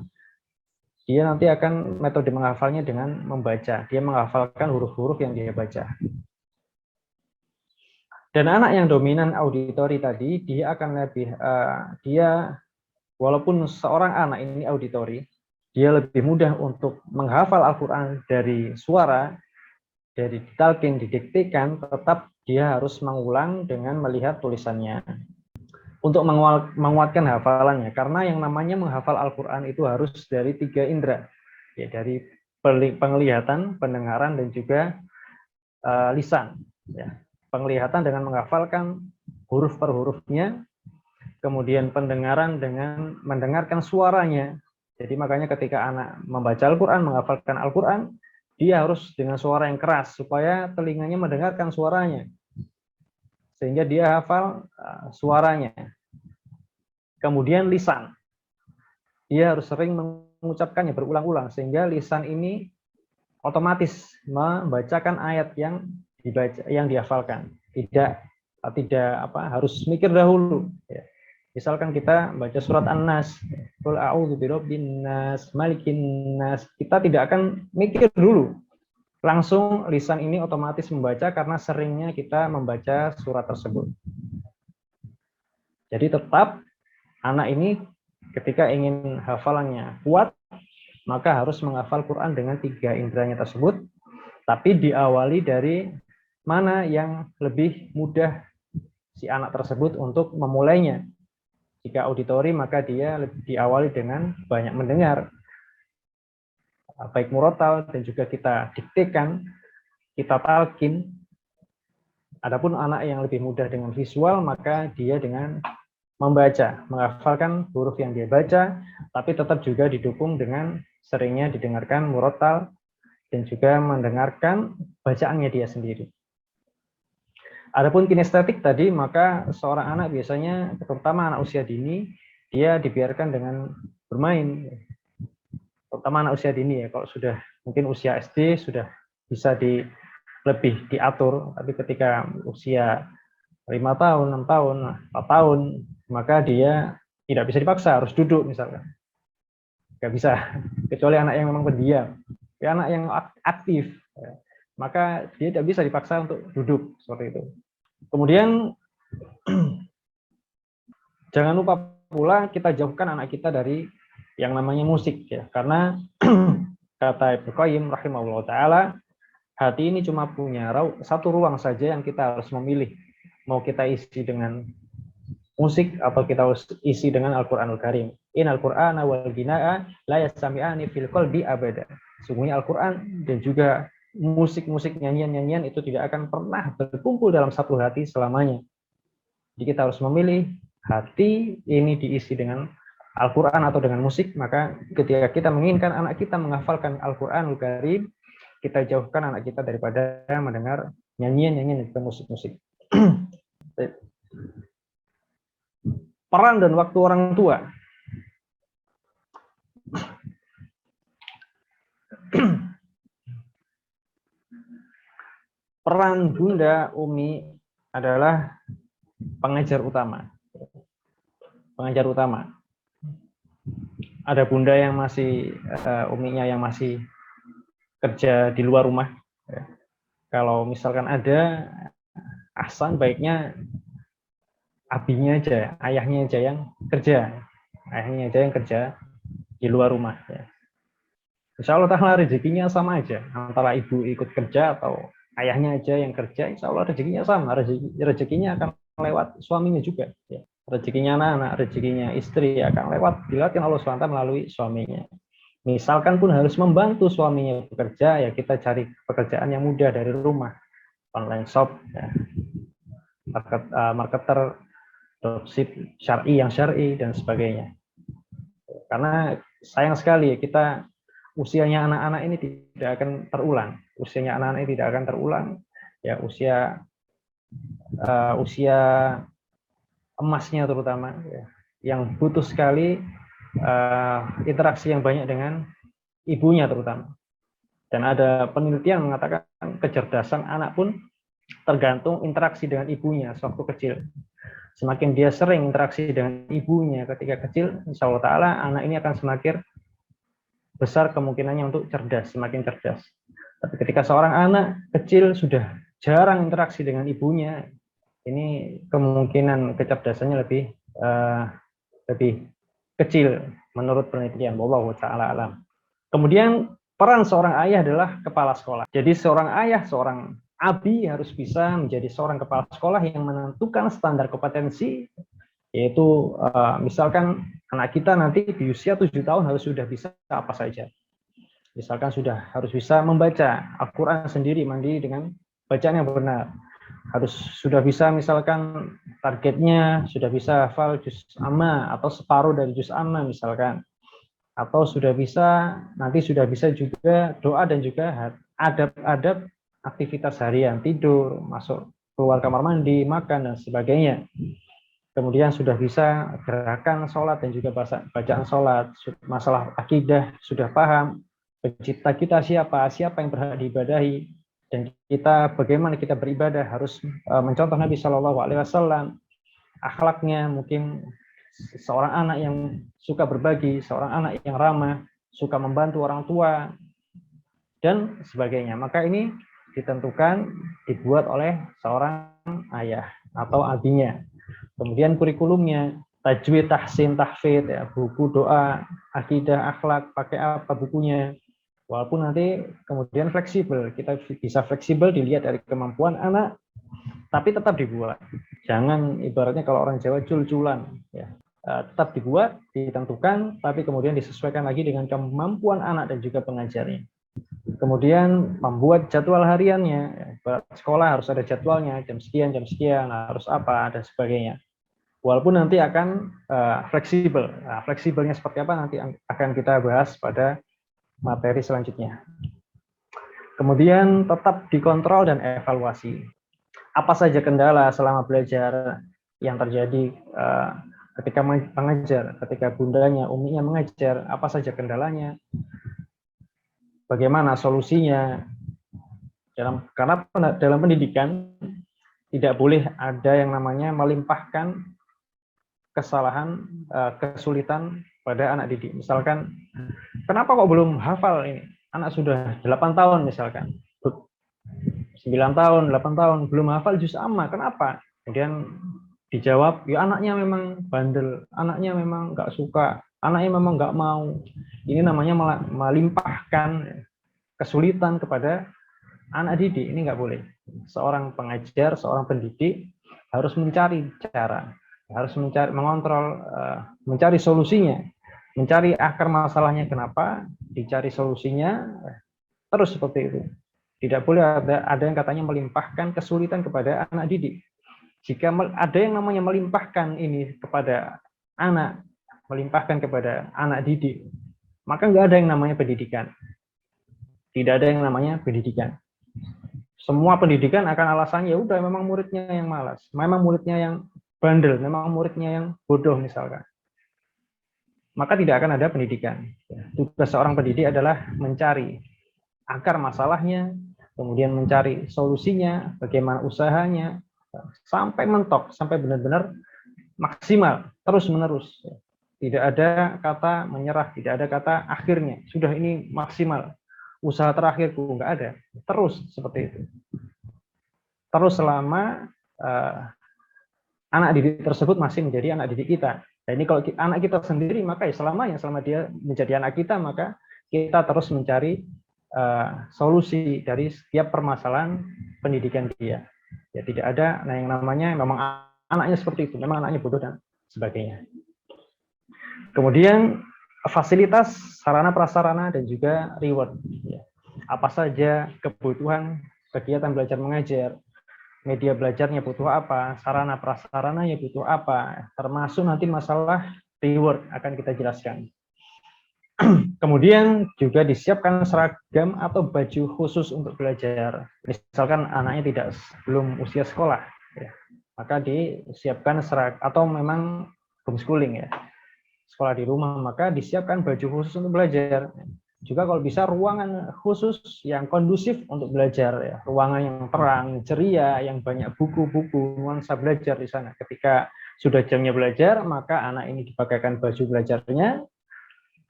dia nanti akan metode menghafalnya dengan membaca. Dia menghafalkan huruf-huruf yang dia baca. Dan anak yang dominan auditori tadi, dia akan lebih, walaupun seorang anak ini auditori, dia lebih mudah untuk menghafal Al-Quran dari suara, dari ditalkin, didiktikan, tetap dia harus mengulang dengan melihat tulisannya. Untuk menguatkan hafalannya, karena yang namanya menghafal Al-Quran itu harus dari 3 indera, ya, dari penglihatan, pendengaran, dan juga lisan. Ya. Penglihatan dengan menghafalkan huruf per hurufnya, kemudian pendengaran dengan mendengarkan suaranya. Jadi makanya ketika anak membaca Al-Quran, menghafalkan Al-Quran, dia harus dengan suara yang keras supaya telinganya mendengarkan suaranya, sehingga dia hafal suaranya. Kemudian lisan, dia harus sering mengucapkannya berulang-ulang sehingga lisan ini otomatis membacakan ayat yang dibaca, yang dihafalkan, tidak harus mikir dahulu. Ya. Misalkan kita baca surat An-Nas, Qul a'udzu birabbin nas, malikin nas, kita tidak akan mikir dulu. Langsung lisan ini otomatis membaca karena seringnya kita membaca surat tersebut. Jadi tetap anak ini ketika ingin hafalannya kuat, maka harus menghafal Quran dengan 3 inderanya tersebut, tapi diawali dari mana yang lebih mudah si anak tersebut untuk memulainya. Jika auditori, maka dia lebih diawali dengan banyak mendengar, baik murotal dan juga kita diktekan, kita talkin. Adapun anak yang lebih mudah dengan visual, maka dia dengan membaca, menghafalkan huruf yang dia baca, tapi tetap juga didukung dengan seringnya didengarkan murotal dan juga mendengarkan bacaannya dia sendiri. Adapun kinestetik tadi, maka seorang anak biasanya, terutama anak usia dini, dia dibiarkan dengan bermain. Terutama anak usia dini ya, kalau sudah mungkin usia SD sudah bisa lebih diatur, tapi ketika usia 5 tahun, 6 tahun, 4 tahun, maka dia tidak bisa dipaksa, harus duduk misalkan. Nggak bisa, kecuali anak yang memang pendiam. Ya, anak yang aktif, maka dia tidak bisa dipaksa untuk duduk, seperti itu. Kemudian, jangan lupa pula kita jauhkan anak kita dari yang namanya musik ya, karena kata Ibnu Qayyim rahimahullah taala, hati ini cuma punya satu ruang saja yang kita harus memilih, mau kita isi dengan musik atau kita isi dengan Al-Qur'anul Karim. Innal Qur'ana wal ghina'a la yastami'ani fil qalbi abada. Sungguhnya Al-Qur'an dan juga musik-musik, nyanyian-nyanyian itu tidak akan pernah berkumpul dalam satu hati selamanya. Jadi kita harus memilih hati ini diisi dengan Al-Quran atau dengan musik. Maka ketika kita menginginkan anak kita menghafalkan Al-Quranul Karim, kita jauhkan anak kita daripada mendengar nyanyian-nyanyian dan musik-musik. Peran dan waktu orang tua. Peran Bunda Umi adalah pengajar utama. Pengajar utama. Ada bunda yang masih uminya yang masih kerja di luar rumah. Kalau misalkan ada ahsan, baiknya abinya aja, ayahnya aja yang kerja. Ayahnya aja yang kerja di luar rumah. Insya Allah taala rezekinya sama aja. Antara ibu ikut kerja atau ayahnya aja yang kerja, insya Allah rezekinya sama. Rezekinya akan lewat suaminya juga. Rezekinya anak-anak, rezekinya istri akan lewat dilatih Allah SWT melalui suaminya. Misalkan pun harus membantu suaminya bekerja, ya kita cari pekerjaan yang mudah dari rumah, online shop, ya. Marketer, dropship syar'i yang syar'i dan sebagainya. Karena sayang sekali kita usianya anak-anak ini tidak akan terulang. Usianya anak-anak ini tidak akan terulang. Ya usia emasnya terutama ya, yang butuh sekali interaksi yang banyak dengan ibunya terutama. Dan ada penelitian mengatakan kecerdasan anak pun tergantung interaksi dengan ibunya sewaktu kecil. Semakin dia sering interaksi dengan ibunya ketika kecil, insya Allah ta'ala anak ini akan semakin besar kemungkinannya untuk cerdas, semakin cerdas. Tapi ketika seorang anak kecil sudah jarang interaksi dengan ibunya, ini kemungkinan kecerdasannya lebih kecil menurut penelitian. Wallahu ta'ala alam. Kemudian peran seorang ayah adalah kepala sekolah. Jadi seorang ayah, seorang abi harus bisa menjadi seorang kepala sekolah yang menentukan standar kompetensi, yaitu misalkan anak kita nanti di usia 7 tahun harus sudah bisa apa saja. Misalkan sudah harus bisa membaca Al-Quran sendiri, mandiri dengan bacaan yang benar. Harus sudah bisa misalkan targetnya sudah bisa hafal juz amma atau separuh dari juz amma misalkan. Atau sudah bisa, nanti sudah bisa juga doa dan juga adab-adab aktivitas harian, tidur, masuk keluar kamar mandi, makan dan sebagainya. Kemudian sudah bisa gerakan sholat dan juga bacaan sholat, masalah akidah sudah paham, pencipta kita siapa yang berhak diibadahi, dan kita bagaimana kita beribadah harus mencontoh Nabi Shallallahu Alaihi Wasallam, akhlaknya mungkin seorang anak yang suka berbagi, seorang anak yang ramah, suka membantu orang tua dan sebagainya. Maka ini ditentukan dibuat oleh seorang ayah atau abinya. Kemudian kurikulumnya tajwid, tahsin, tahfidz, ya, buku doa, akidah, akhlak, pakai apa bukunya. Walaupun nanti kemudian fleksibel, kita bisa fleksibel dilihat dari kemampuan anak, tapi tetap dibuat. Jangan ibaratnya kalau orang Jawa cul-culan, ya. Tetap dibuat, ditentukan, tapi kemudian disesuaikan lagi dengan kemampuan anak dan juga pengajarnya. Kemudian membuat jadwal hariannya, ya. Sekolah harus ada jadwalnya, jam sekian, harus apa, dan sebagainya. Walaupun nanti akan fleksibel. Nah, fleksibelnya seperti apa nanti akan kita bahas pada materi selanjutnya. Kemudian tetap dikontrol dan evaluasi. Apa saja kendala selama belajar yang terjadi ketika mengajar, ketika bundanya, uminya mengajar, apa saja kendalanya, bagaimana solusinya. Karena dalam pendidikan tidak boleh ada yang namanya melimpahkan kesalahan, kesulitan pada anak didik. Misalkan, kenapa kok belum hafal ini? Anak sudah 8 tahun misalkan. 9 tahun, 8 tahun, belum hafal juz amma. Kenapa? Kemudian dijawab, ya anaknya memang bandel, anaknya memang nggak suka, anaknya memang nggak mau. Ini namanya melimpahkan kesulitan kepada anak didik. Ini nggak boleh. Seorang pengajar, seorang pendidik harus mencari cara, harus mencari, mengontrol, mencari solusinya, mencari akar masalahnya kenapa, dicari solusinya, terus seperti itu. Tidak boleh ada yang katanya melimpahkan kesulitan kepada anak didik. Jika ada yang namanya melimpahkan ini kepada anak, melimpahkan kepada anak didik, maka nggak ada yang namanya pendidikan. Tidak ada yang namanya pendidikan. Semua pendidikan akan alasannya, ya udah memang muridnya yang malas, memang muridnya yang bandel, memang muridnya yang bodoh misalkan. Maka tidak akan ada pendidikan. Tugas seorang pendidik adalah mencari akar masalahnya, kemudian mencari solusinya, bagaimana usahanya, sampai mentok, sampai benar-benar maksimal, terus-menerus. Tidak ada kata menyerah, tidak ada kata akhirnya, sudah ini maksimal, usaha terakhirku, nggak ada. Terus seperti itu. Terus selama anak didik tersebut masih menjadi anak didik kita. Dan ini kalau anak kita sendiri, maka ya selama dia menjadi anak kita, maka kita terus mencari solusi dari setiap permasalahan pendidikan dia. Ya tidak ada yang namanya memang anaknya seperti itu, memang anaknya bodoh dan sebagainya. Kemudian fasilitas, sarana prasarana dan juga reward. Ya. Apa saja kebutuhan kegiatan belajar mengajar, media belajarnya butuh apa, sarana prasarananya butuh apa, termasuk nanti masalah reward akan kita jelaskan. Kemudian juga disiapkan seragam atau baju khusus untuk belajar. Misalkan anaknya belum usia sekolah, ya, maka disiapkan seragam, atau memang homeschooling ya, sekolah di rumah, maka disiapkan baju khusus untuk belajar. Juga kalau bisa ruangan khusus yang kondusif untuk belajar, ya, ruangan yang terang, ceria, yang banyak buku-buku, nuansa belajar di sana. Ketika sudah jamnya belajar, maka anak ini dipakaikan baju belajarnya,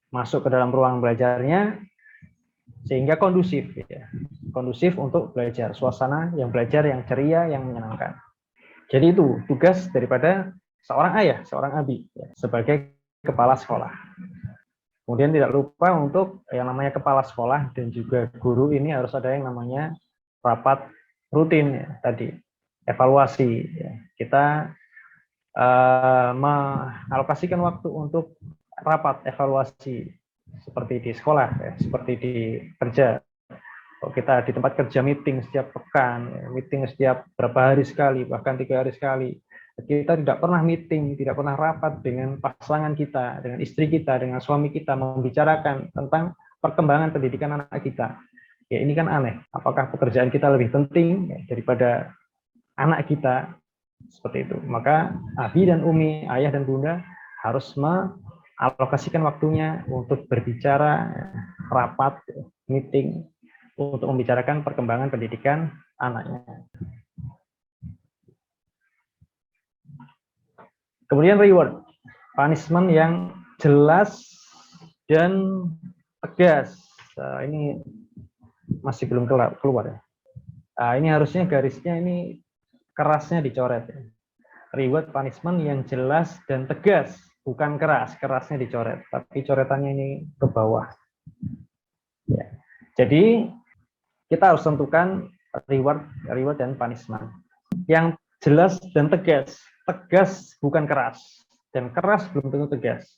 masuk ke dalam ruang belajarnya, sehingga kondusif, ya. Kondusif untuk belajar, suasana yang belajar yang ceria, yang menyenangkan. Jadi itu tugas daripada seorang ayah, seorang abi, ya, sebagai kepala sekolah. Kemudian tidak lupa untuk yang namanya kepala sekolah dan juga guru ini harus ada yang namanya rapat rutin, ya, tadi evaluasi. Ya. Kita mengalokasikan waktu untuk rapat evaluasi seperti di sekolah, ya, seperti di kerja. Kalau kita di tempat kerja meeting setiap pekan, ya, meeting setiap berapa hari sekali, bahkan 3 hari sekali. Kita tidak pernah meeting, tidak pernah rapat dengan pasangan kita, dengan istri kita, dengan suami kita, membicarakan tentang perkembangan pendidikan anak kita. Ya ini kan aneh. Apakah pekerjaan kita lebih penting, ya, daripada anak kita? Seperti itu. Maka abi dan umi, ayah dan bunda harus mengalokasikan waktunya untuk berbicara, rapat, meeting, untuk membicarakan perkembangan pendidikan anaknya. Kemudian reward, punishment yang jelas dan tegas. Ini masih belum keluar ya. Ini harusnya garisnya ini kerasnya dicoret. Ya. Reward, punishment yang jelas dan tegas, bukan keras. Kerasnya dicoret, tapi coretannya ini ke bawah. Ya. Jadi kita harus tentukan reward dan punishment yang jelas dan tegas. Tegas bukan keras, dan keras belum tentu tegas.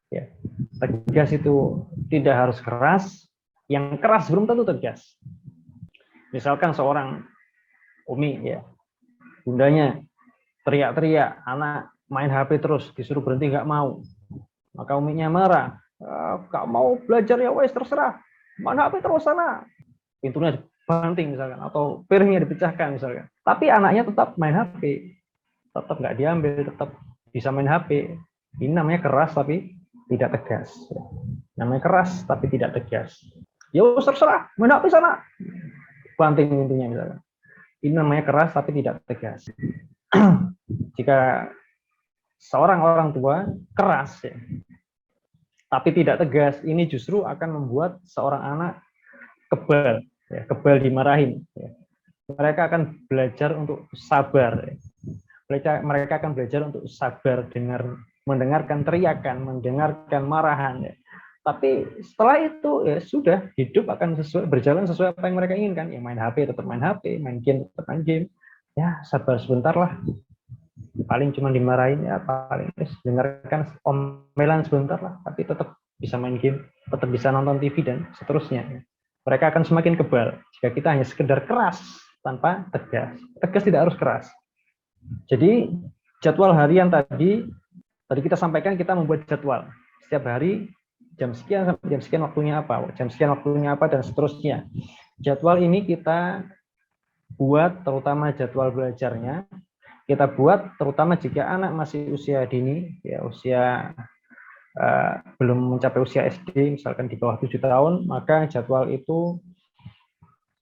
Ya. Tegas itu tidak harus keras, yang keras belum tentu tegas. Misalkan seorang umi, ya, bundanya teriak-teriak, anak main HP terus, disuruh berhenti nggak mau, maka uminya marah, nggak mau belajar ya wes terserah, main HP terus sana, pintunya dibanting misalkan, atau piringnya dipecahkan misalkan, tapi anaknya tetap main HP, tetap nggak diambil, tetap bisa main HP. Ini namanya keras tapi tidak tegas. Namanya keras tapi tidak tegas. Ya terserah, main HP sana, banting pintunya misalkan. Ini namanya keras tapi tidak tegas. Jika seorang orang tua keras, ya, tapi tidak tegas, ini justru akan membuat seorang anak kebal, ya, kebal dimarahin. Ya. Mereka akan belajar untuk sabar. Ya. Mereka akan belajar untuk sabar mendengarkan teriakan, mendengarkan marahan. Ya. Tapi setelah itu ya sudah, hidup akan berjalan sesuai apa yang mereka inginkan. Ya main HP tetap main HP, main game tetap main game. Ya sabar sebentar lah. Paling cuma dimarahin ya, paling dengarkan omelan sebentar lah. Tapi tetap bisa main game, tetap bisa nonton TV dan seterusnya. Mereka akan semakin kebal jika kita hanya sekedar keras tanpa tegas. Tegas tidak harus keras. Jadi jadwal harian tadi kita sampaikan, kita membuat jadwal setiap hari jam sekian sampai jam sekian waktunya apa dan seterusnya. Jadwal ini kita buat terutama jadwal belajarnya kita buat terutama jika anak masih usia dini, ya usia belum mencapai usia SD, misalkan di bawah 7 tahun, maka jadwal itu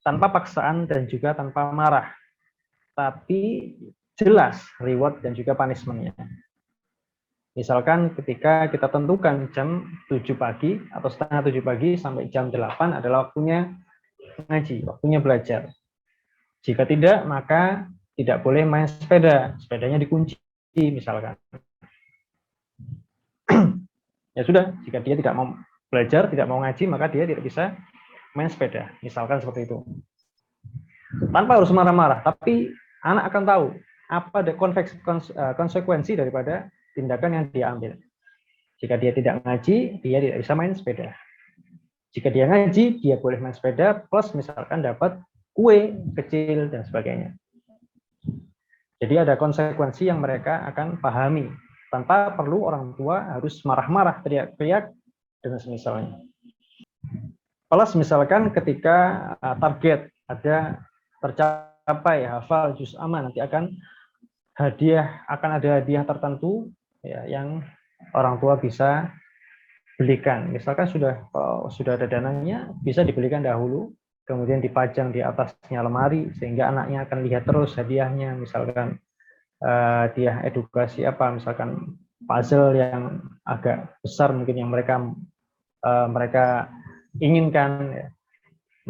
tanpa paksaan dan juga tanpa marah, tapi jelas reward dan juga punishment-nya. Misalkan ketika kita tentukan jam 7 pagi atau setengah 7 pagi sampai jam 8 adalah waktunya ngaji, waktunya belajar. Jika tidak, maka tidak boleh main sepeda, sepedanya dikunci misalkan. Ya sudah, jika dia tidak mau belajar, tidak mau ngaji, maka dia tidak bisa main sepeda, misalkan seperti itu. Tanpa harus marah-marah, tapi anak akan tahu apa ada konsekuensi daripada tindakan yang dia ambil. Jika dia tidak ngaji, dia tidak bisa main sepeda. Jika dia ngaji, dia boleh main sepeda, plus misalkan dapat kue kecil dan sebagainya. Jadi ada konsekuensi yang mereka akan pahami, tanpa perlu orang tua harus marah-marah, teriak-teriak, dan semisalnya. Plus misalkan ketika target ada tercapai hafal juz amma, nanti akan ada hadiah tertentu ya, yang orang tua bisa belikan. Misalkan sudah ada dananya, bisa dibelikan dahulu, kemudian dipajang di atasnya lemari sehingga anaknya akan lihat terus hadiahnya. Misalkan dia edukasi apa, misalkan puzzle yang agak besar mungkin yang mereka inginkan, ya,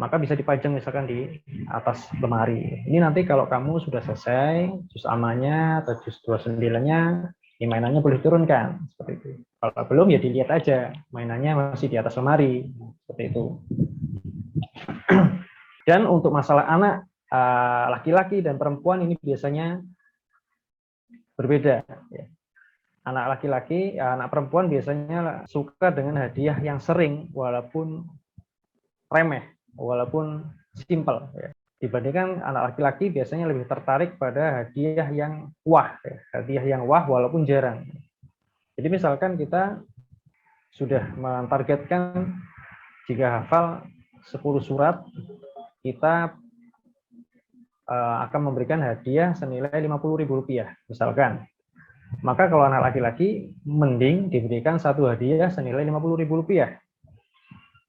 maka bisa dipajang misalkan di atas lemari. Ini nanti kalau kamu sudah selesai juz amanya atau juz 29-nya, ya mainannya boleh turunkan seperti itu. Kalau belum ya dilihat aja, mainannya masih di atas lemari seperti itu. Dan untuk masalah anak laki-laki dan perempuan ini biasanya berbeda. Anak laki-laki, anak perempuan biasanya suka dengan hadiah yang sering walaupun remeh, walaupun simpel. Dibandingkan anak laki-laki biasanya lebih tertarik pada hadiah yang wah, hadiah yang wah walaupun jarang. Jadi misalkan kita sudah mentargetkan jika hafal 10 surat, kita akan memberikan hadiah senilai Rp50.000 misalkan. Maka kalau anak laki-laki mending diberikan satu hadiah senilai Rp50.000.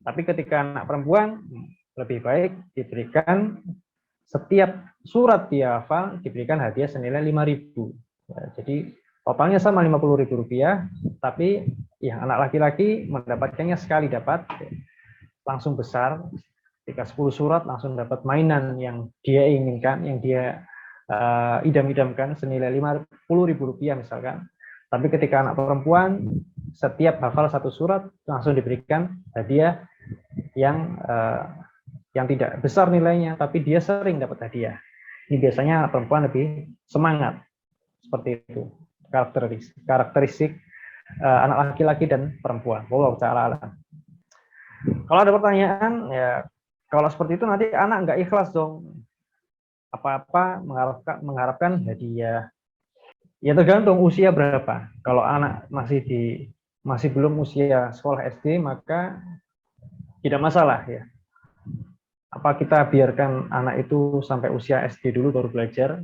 Tapi ketika anak perempuan lebih baik diberikan setiap surat dia hafal diberikan hadiah senilai Rp5.000. Ya, jadi totalnya sama Rp50.000, tapi yang anak laki-laki mendapatkannya sekali dapat langsung besar. Ketika 10 surat langsung dapat mainan yang dia inginkan, yang dia idam-idamkan senilai Rp50.000 misalkan. Tapi ketika anak perempuan setiap hafal satu surat langsung diberikan hadiah yang tidak besar nilainya, tapi dia sering dapat hadiah. Ini biasanya anak perempuan lebih semangat seperti itu. Karakteristik anak laki-laki dan perempuan. Wallahu ta'ala alam. Kalau ada pertanyaan, ya kalau seperti itu nanti anak nggak ikhlas dong. Apa-apa mengharapkan hadiah. Ya tergantung usia berapa. Kalau anak masih belum usia sekolah SD, maka tidak masalah ya. Apa kita biarkan anak itu sampai usia SD dulu baru belajar?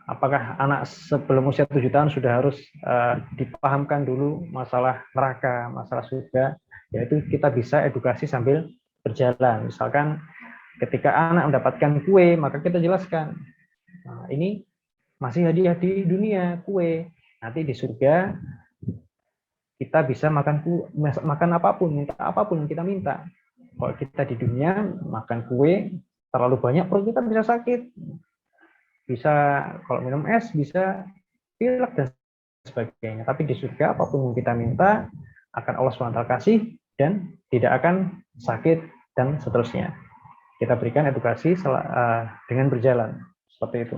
Apakah anak sebelum usia 7 tahun sudah harus dipahamkan dulu masalah neraka, masalah surga? Yaitu kita bisa edukasi sambil berjalan. Misalkan ketika anak mendapatkan kue, maka kita jelaskan, ini masih hadiah di dunia, kue. Nanti di surga kita bisa makan apapun, minta apapun yang kita minta. Kalau kita di dunia makan kue terlalu banyak, perut kita bisa sakit. bisa kalau minum es bisa pilek dan sebagainya. Tapi di surga apapun yang kita minta akan Allah SWT kasih dan tidak akan sakit dan seterusnya. Kita berikan edukasi dengan berjalan seperti itu.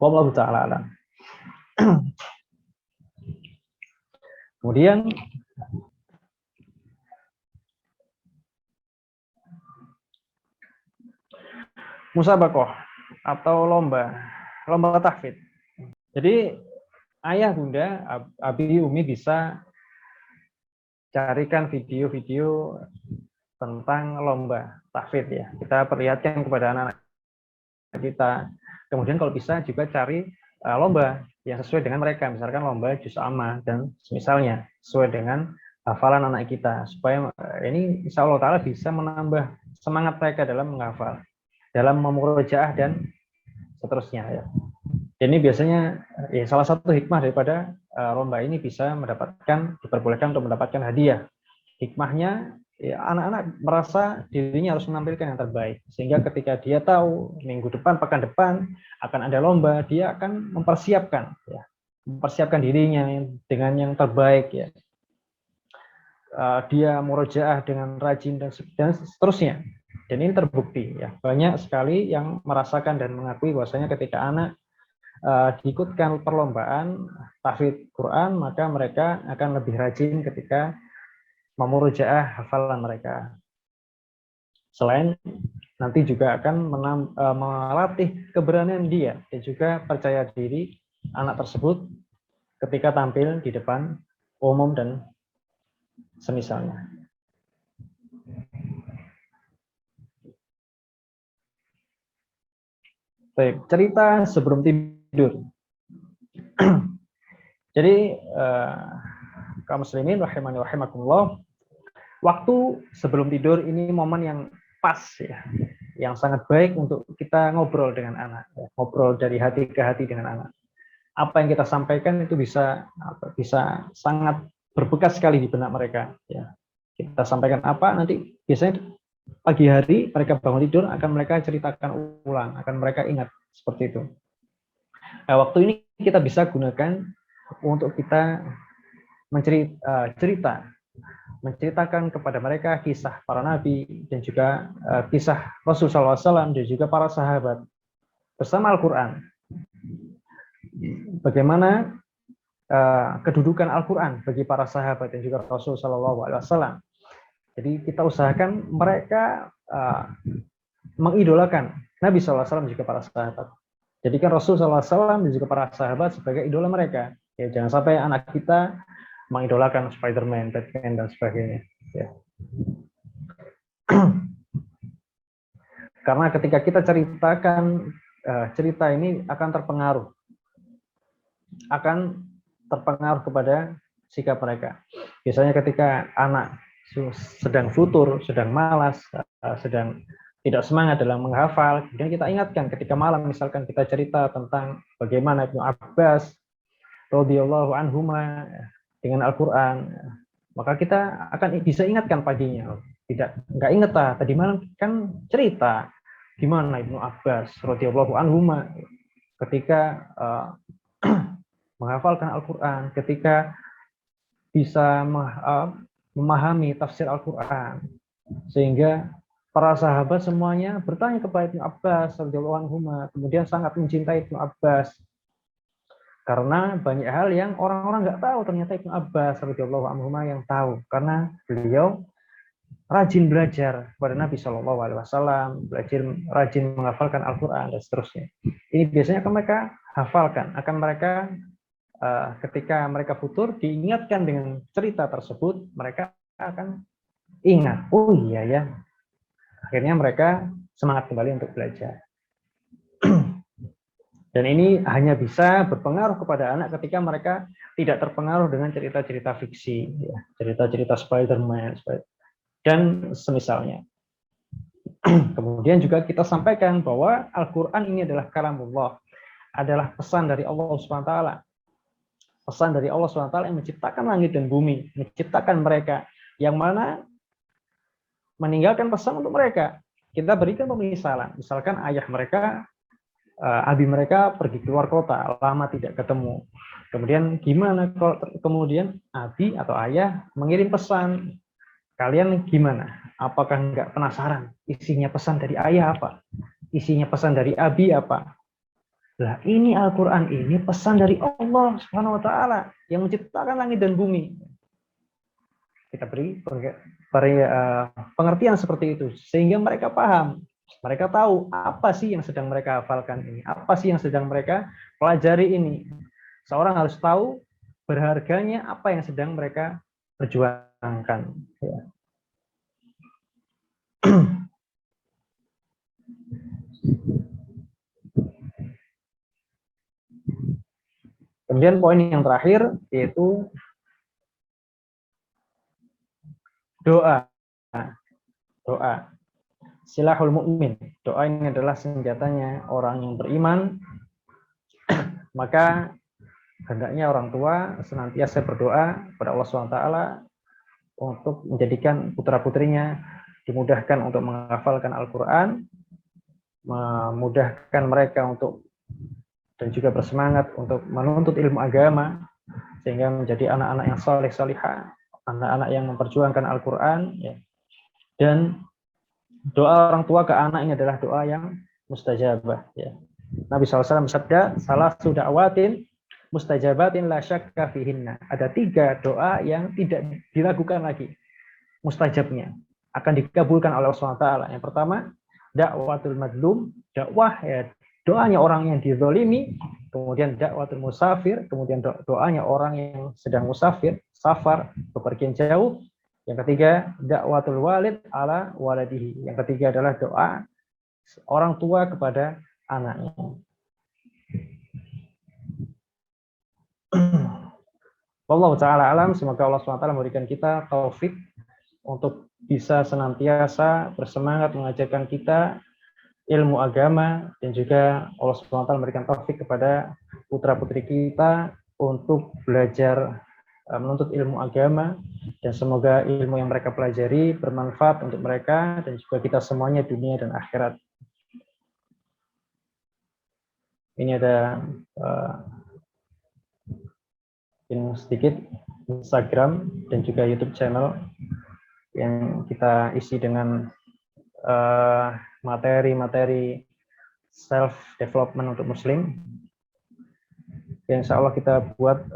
Wallahu ta'ala alam. Kemudian musabaqah atau lomba tahfidz. Jadi ayah bunda, abi umi bisa carikan video-video tentang lomba tahfidz ya. Kita perlihatkan kepada anak-anak kita. Kemudian kalau bisa juga cari lomba yang sesuai dengan mereka, misalkan lomba juz amma dan semisalnya sesuai dengan hafalan anak kita, supaya ini insya Allah Ta'ala bisa menambah semangat mereka dalam menghafal, dalam memurojaah dan seterusnya ya. Ini biasanya ya, salah satu hikmah daripada lomba ini bisa diperbolehkan untuk mendapatkan hadiah. Hikmahnya ya, anak-anak merasa dirinya harus menampilkan yang terbaik, sehingga ketika dia tahu minggu depan, pekan depan akan ada lomba, dia akan mempersiapkan dirinya dengan yang terbaik ya. Dia murojaah dengan rajin dan seterusnya. Dan ini terbukti ya, banyak sekali yang merasakan dan mengakui bahwasanya ketika anak diikutkan perlombaan tahfidz Quran, maka mereka akan lebih rajin ketika memurojaah hafalan mereka. Selain nanti juga akan melatih keberanian dia dan juga percaya diri anak tersebut ketika tampil di depan umum dan semisalnya. Baik, cerita sebelum tidur. Jadi kaum muslimin rahimani rahimakumullah, waktu sebelum tidur ini momen yang pas ya, yang sangat baik untuk kita ngobrol dengan anak, ya. Ngobrol dari hati ke hati dengan anak. Apa yang kita sampaikan itu bisa sangat berbekas sekali di benak mereka ya. Kita sampaikan apa, nanti biasanya pagi hari mereka bangun tidur akan mereka ceritakan ulang, akan mereka ingat seperti itu. Nah, waktu ini kita bisa gunakan untuk kita menceritakan kepada mereka kisah para nabi dan juga kisah Rasulullah SAW dan juga para sahabat bersama Al-Quran. Bagaimana kedudukan Al-Quran bagi para sahabat dan juga Rasulullah SAW. Jadi kita usahakan mereka mengidolakan Nabi SAW juga para sahabat. Jadikan Rasulullah SAW dan juga para sahabat sebagai idola mereka. Ya, jangan sampai anak kita mengidolakan Spider-Man, Batman, dan sebagainya. Ya. Karena ketika kita ceritakan cerita ini akan terpengaruh kepada sikap mereka. Biasanya ketika anak sedang futur, sedang malas, sedang tidak semangat dalam menghafal, kemudian kita ingatkan ketika malam, misalkan kita cerita tentang bagaimana Ibnu Abbas radhiyallahu anhuma dengan Al-Quran, maka kita akan bisa ingatkan paginya. Nggak inget tadi malam kan cerita gimana Ibnu Abbas radhiyallahu anhuma ketika menghafalkan Al-Quran, ketika bisa memahami tafsir Al-Quran, sehingga para sahabat semuanya bertanya kepada Ibnu Abbas radhiyallahu anhuma, kemudian sangat mencintai Ibnu Abbas. Karena banyak hal yang orang-orang nggak tahu, ternyata Ibnu Abbas radhiyallahu anhuma yang tahu, karena beliau rajin belajar kepada Nabi Shallallahu Alaihi Wasallam, rajin menghafalkan Al-Quran dan seterusnya. Ini biasanya akan mereka hafalkan, akan mereka ketika mereka futur diingatkan dengan cerita tersebut, mereka akan ingat, oh iya ya. Akhirnya mereka semangat kembali untuk belajar. Dan ini hanya bisa berpengaruh kepada anak ketika mereka tidak terpengaruh dengan cerita-cerita fiksi, ya, cerita-cerita Spider-Man dan semisalnya. Kemudian juga kita sampaikan bahwa Al-Quran ini adalah kalamullah, adalah pesan dari Allah SWT. Pesan dari Allah SWT yang menciptakan langit dan bumi, menciptakan mereka, yang mana meninggalkan pesan untuk mereka. Kita berikan pemisalan, misalkan ayah mereka abi mereka pergi keluar kota, lama tidak ketemu. Kemudian gimana kalau kemudian abi atau ayah mengirim pesan, kalian gimana? Apakah nggak penasaran? Isinya pesan dari ayah apa? Isinya pesan dari abi apa? Lah ini Al-Quran ini pesan dari Allah Subhanahu Wa Taala yang menciptakan langit dan bumi. Kita beri pengertian seperti itu sehingga mereka paham. Mereka tahu apa sih yang sedang mereka hafalkan ini, apa sih yang sedang mereka pelajari ini. Seorang harus tahu berharganya apa yang sedang mereka perjuangkan. Ya. Kemudian poin yang terakhir yaitu doa. Doa. Silahul mukmin. Doa ini adalah senjatanya orang yang beriman. Maka hendaknya orang tua senantiasa berdoa kepada Allah SWT untuk menjadikan putra-putrinya dimudahkan untuk menghafalkan Al-Quran, memudahkan mereka untuk dan juga bersemangat untuk menuntut ilmu agama sehingga menjadi anak-anak yang saleh salihah, anak-anak yang memperjuangkan Al-Quran, ya. Dan doa orang tua ke anak ini adalah doa yang mustajabah, ya. Nabi SAW bersabda, salah da'watin mustajabatin la syakka fihinna. Ada 3 doa yang tidak dilakukan lagi mustajabnya, akan dikabulkan oleh Allah SWT. Yang pertama, dakwatul madlum, dakwah, ya, doanya orang yang dizalimi. Kemudian dakwatul musafir, kemudian doanya orang yang sedang musafir, safar, bepergian jauh. Yang ketiga, dakwatul walid ala waladihi. Yang ketiga adalah doa orang tua kepada anaknya. Wallahu ta'ala alam, semoga Allah SWT memberikan kita taufik untuk bisa senantiasa bersemangat mengajarkan kita ilmu agama, dan juga Allah SWT memberikan taufik kepada putra-putri kita untuk belajar menuntut ilmu agama, dan semoga ilmu yang mereka pelajari bermanfaat untuk mereka dan juga kita semuanya dunia dan akhirat. Ini ada sedikit Instagram dan juga YouTube channel yang kita isi dengan materi-materi self development untuk Muslim. Insya Allah kita buat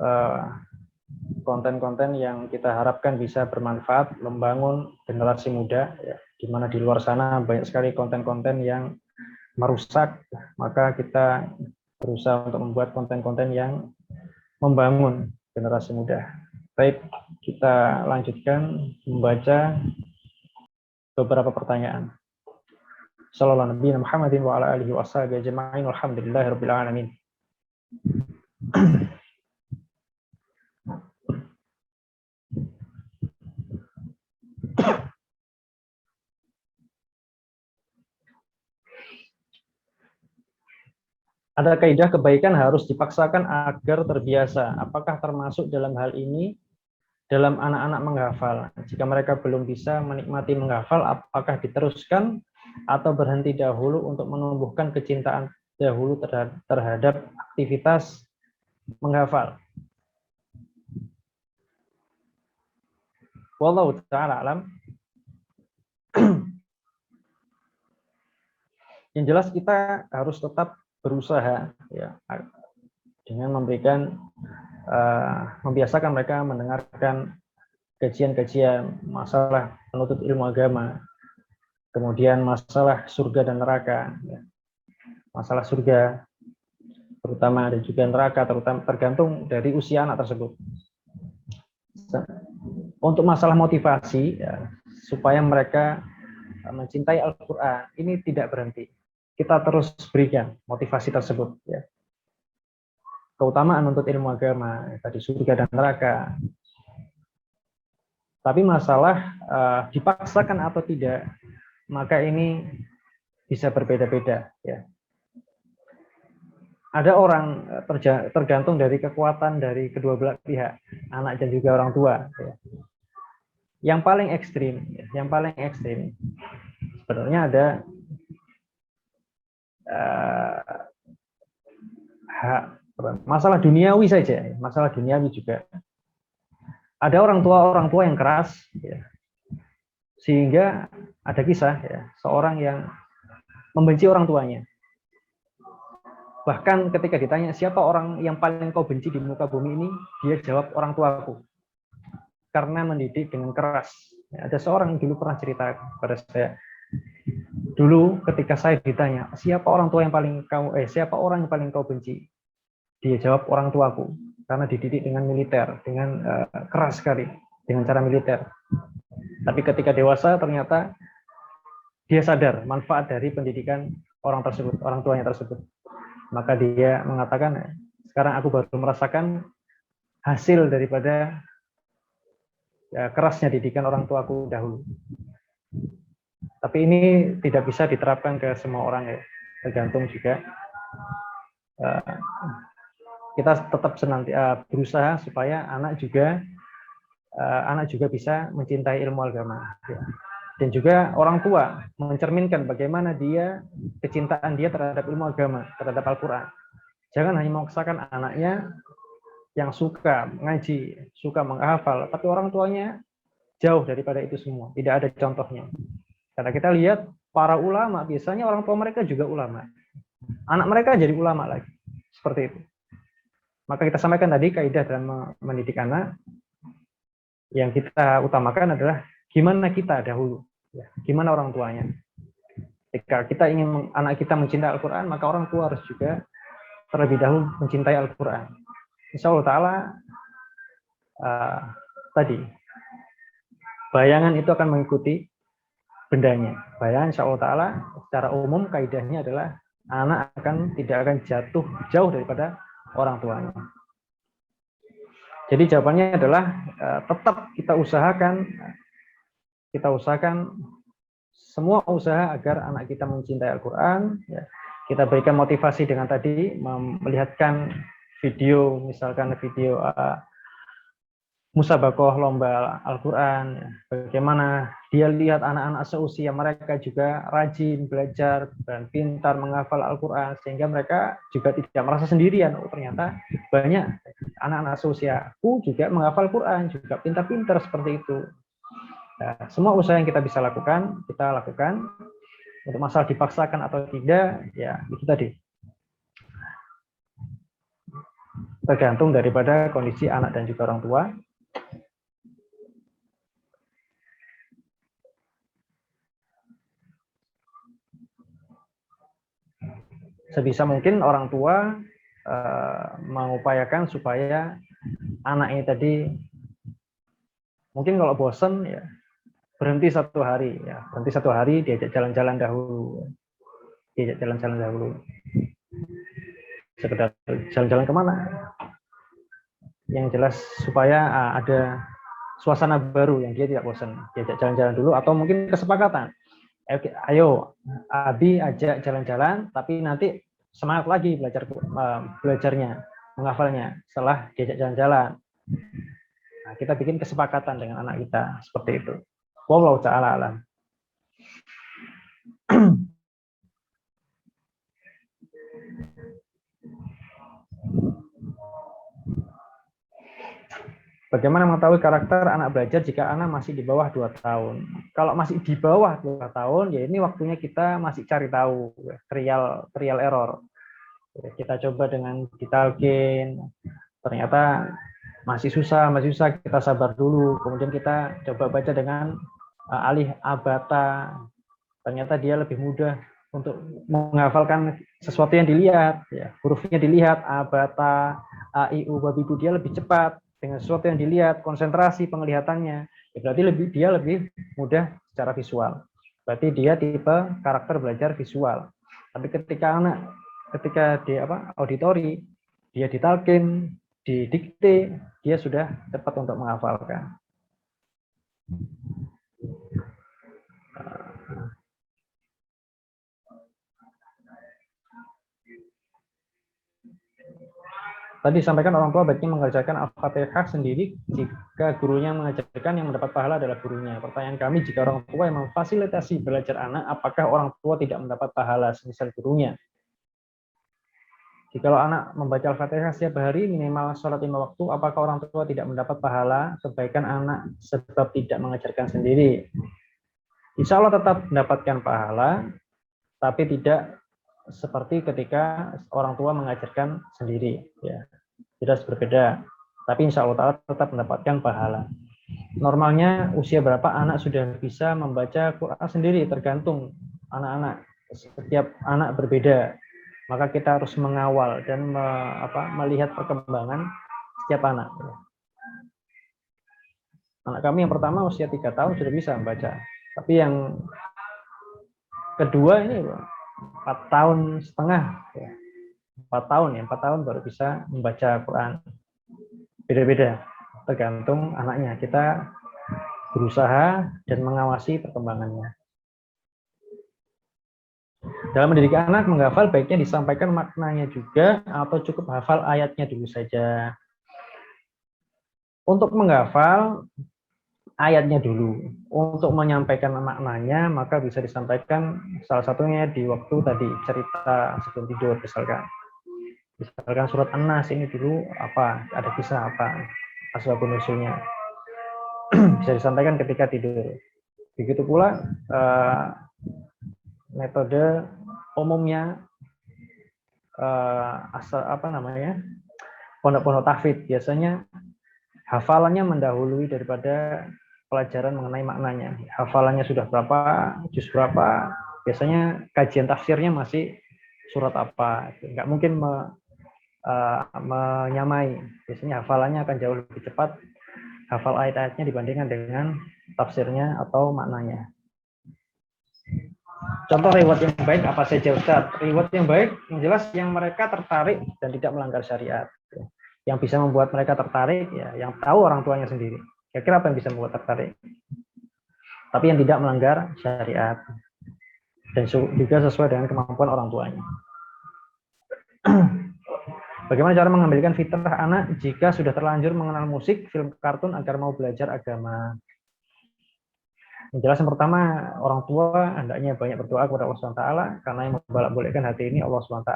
konten-konten yang kita harapkan bisa bermanfaat, membangun generasi muda, ya, di mana di luar sana banyak sekali konten-konten yang merusak, maka kita berusaha untuk membuat konten-konten yang membangun generasi muda. Baik, kita lanjutkan membaca beberapa pertanyaan. Sallallahu Nabi Muhammadin wa ala alihi wa sahbihi ajma'in walhamdulillahirabbil alamin. Ada kaidah kebaikan harus dipaksakan agar terbiasa. Apakah termasuk dalam hal ini dalam anak-anak menghafal? Jika mereka belum bisa menikmati menghafal, apakah diteruskan atau berhenti dahulu untuk menumbuhkan kecintaan dahulu terhadap aktivitas menghafal? Wallahu ta'ala alam. Yang jelas kita harus tetap berusaha, ya, dengan memberikan membiasakan mereka mendengarkan kajian-kajian masalah menuntut ilmu agama, kemudian masalah surga dan neraka, ya. Masalah surga terutama dan juga neraka tergantung dari usia anak tersebut. Untuk masalah motivasi, ya, supaya mereka mencintai Al-Quran, ini tidak berhenti. Kita terus berikan motivasi tersebut, ya. Keutamaan menuntut ilmu agama, tadi surga dan neraka. Tapi masalah dipaksakan atau tidak, maka ini bisa berbeda-beda, ya. Ada orang tergantung dari kekuatan dari kedua belah pihak, anak dan juga orang tua, ya. Yang paling ekstrim sebenarnya ada masalah duniawi saja, masalah duniawi juga. Ada orang tua yang keras, ya, sehingga ada kisah ya, seorang yang membenci orang tuanya. Bahkan ketika ditanya siapa orang yang paling kau benci di muka bumi ini, dia jawab orang tuaku, karena mendidik dengan keras. Ya, ada seorang yang dulu pernah cerita kepada saya, dulu ketika saya ditanya siapa orang yang paling kau benci, dia jawab orang tuaku, karena dididik dengan militer, dengan keras sekali, dengan cara militer. Tapi ketika dewasa ternyata dia sadar manfaat dari pendidikan orang tersebut, orang tuanya tersebut. Maka dia mengatakan, sekarang aku baru merasakan hasil daripada ya, kerasnya didikan orang tuaku dahulu. Tapi ini tidak bisa diterapkan ke semua orang ya, tergantung juga. Kita tetap berusaha supaya anak juga bisa mencintai ilmu agama. Dan juga orang tua mencerminkan bagaimana kecintaan dia terhadap ilmu agama, terhadap Al-Quran. Jangan hanya memaksakan anaknya yang suka mengaji, suka menghafal, tapi orang tuanya jauh daripada itu semua, tidak ada contohnya. Karena kita lihat para ulama, biasanya orang tua mereka juga ulama. Anak mereka jadi ulama lagi. Seperti itu. Maka kita sampaikan tadi kaidah dalam mendidik anak, yang kita utamakan adalah gimana kita dahulu, ya, gimana orang tuanya. Jika kita ingin anak kita mencintai Al-Quran, maka orang tua harus juga terlebih dahulu mencintai Al-Quran. Insya Allah Ta'ala tadi, bayangan itu akan mengikuti bendanya. Bayangan insya Allah Ta'ala secara umum kaidahnya adalah anak tidak akan jatuh jauh daripada orang tuanya. Jadi jawabannya adalah tetap kita usahakan semua usaha agar anak kita mencintai Al-Quran. Ya. Kita berikan motivasi dengan tadi melihatkan video, misalkan video musabaqah lomba Al-Quran, ya. Bagaimana dia lihat anak-anak seusia mereka juga rajin belajar dan pintar menghafal Al-Quran, sehingga mereka juga tidak merasa sendirian. Oh, ternyata banyak anak-anak seusiaku juga menghafal Quran, juga pintar-pintar seperti itu. Nah, semua usaha yang kita bisa lakukan, kita lakukan. Untuk masalah dipaksakan atau tidak, ya itu tadi. Tergantung daripada kondisi anak dan juga orang tua. Sebisa mungkin orang tua mengupayakan supaya anaknya tadi, mungkin kalau bosan ya berhenti satu hari, diajak jalan-jalan dahulu, sekedar jalan-jalan kemana, yang jelas supaya ada suasana baru yang dia tidak bosan, diajak jalan-jalan dulu, atau mungkin kesepakatan, ayo Abi ajak jalan-jalan, tapi nanti semangat lagi belajarnya, menghafalnya setelah diajak jalan-jalan. Nah, kita bikin kesepakatan dengan anak kita seperti itu. Wallahu ta'ala alam. Bagaimana mengetahui karakter anak belajar jika anak masih di bawah 2 tahun? Kalau masih di bawah 2 tahun, ya ini waktunya kita masih cari tahu, trial error. Kita coba dengan ditalkin, ternyata masih susah, kita sabar dulu. Kemudian kita coba baca dengan alih abata, ternyata dia lebih mudah untuk menghafalkan sesuatu yang dilihat, ya, hurufnya dilihat, abata, a, i, u, babibu, dia lebih cepat dengan sesuatu yang dilihat, konsentrasi penglihatannya, ya, berarti dia lebih mudah secara visual. Berarti dia tipe karakter belajar visual. Tapi ketika di auditori, dia ditalkin, didikte, dia sudah cepat untuk menghafalkan. Tadi sampaikan orang tua baiknya mengerjakan Al-Fatihah sendiri jika gurunya mengajarkan, yang mendapat pahala adalah gurunya. Pertanyaan kami, jika orang tua yang memfasilitasi belajar anak, apakah orang tua tidak mendapat pahala semisal gurunya? Jikalau anak membaca Al-Fatihah setiap hari minimal sholat 5 waktu, apakah orang tua tidak mendapat pahala kebaikan anak sebab tidak mengajarkan sendiri? Insya Allah tetap mendapatkan pahala, tapi tidak seperti ketika orang tua mengajarkan sendiri. Ya, jelas berbeda. Tapi insya Allah tetap mendapatkan pahala. Normalnya usia berapa anak sudah bisa membaca Quran sendiri, tergantung anak-anak. Setiap anak berbeda. Maka kita harus mengawal dan melihat perkembangan setiap anak. Anak kami yang pertama usia 3 tahun sudah bisa membaca. Tapi yang kedua ini 4 tahun setengah. 4 tahun baru bisa membaca Quran. Beda-beda, tergantung anaknya. Kita berusaha dan mengawasi perkembangannya. Dalam mendidik anak, menghafal baiknya disampaikan maknanya juga atau cukup hafal ayatnya dulu saja. Untuk menghafal ayatnya dulu. Untuk menyampaikan maknanya, maka bisa disampaikan salah satunya di waktu tadi cerita sebelum tidur, misalkan. Misalkan surat An-Nas ini dulu apa, ada kisah apa, asbabun nuzulnya. Bisa disampaikan ketika tidur. Begitu pula metode umumnya pondok-pondok tahfidz biasanya hafalannya mendahului daripada pelajaran mengenai maknanya. Hafalannya sudah berapa, juz berapa, biasanya kajian tafsirnya masih surat apa. Nggak mungkin menyamai. Biasanya hafalannya akan jauh lebih cepat hafal ayat-ayatnya dibandingkan dengan tafsirnya atau maknanya. Contoh reward yang baik apa saja Ustaz? Reward yang baik yang jelas yang mereka tertarik dan tidak melanggar syariat. Yang bisa membuat mereka tertarik ya yang tahu orang tuanya sendiri. Kira-kira apa yang bisa membuat tertarik? Tapi yang tidak melanggar syariat dan juga sesuai dengan kemampuan orang tuanya. Bagaimana cara mengambilkan fitrah anak jika sudah terlanjur mengenal musik, film, kartun agar mau belajar agama? Yang jelas yang pertama, orang tua hendaknya banyak berdoa kepada Allah SWT karena yang membolak-balikkan hati ini Allah SWT.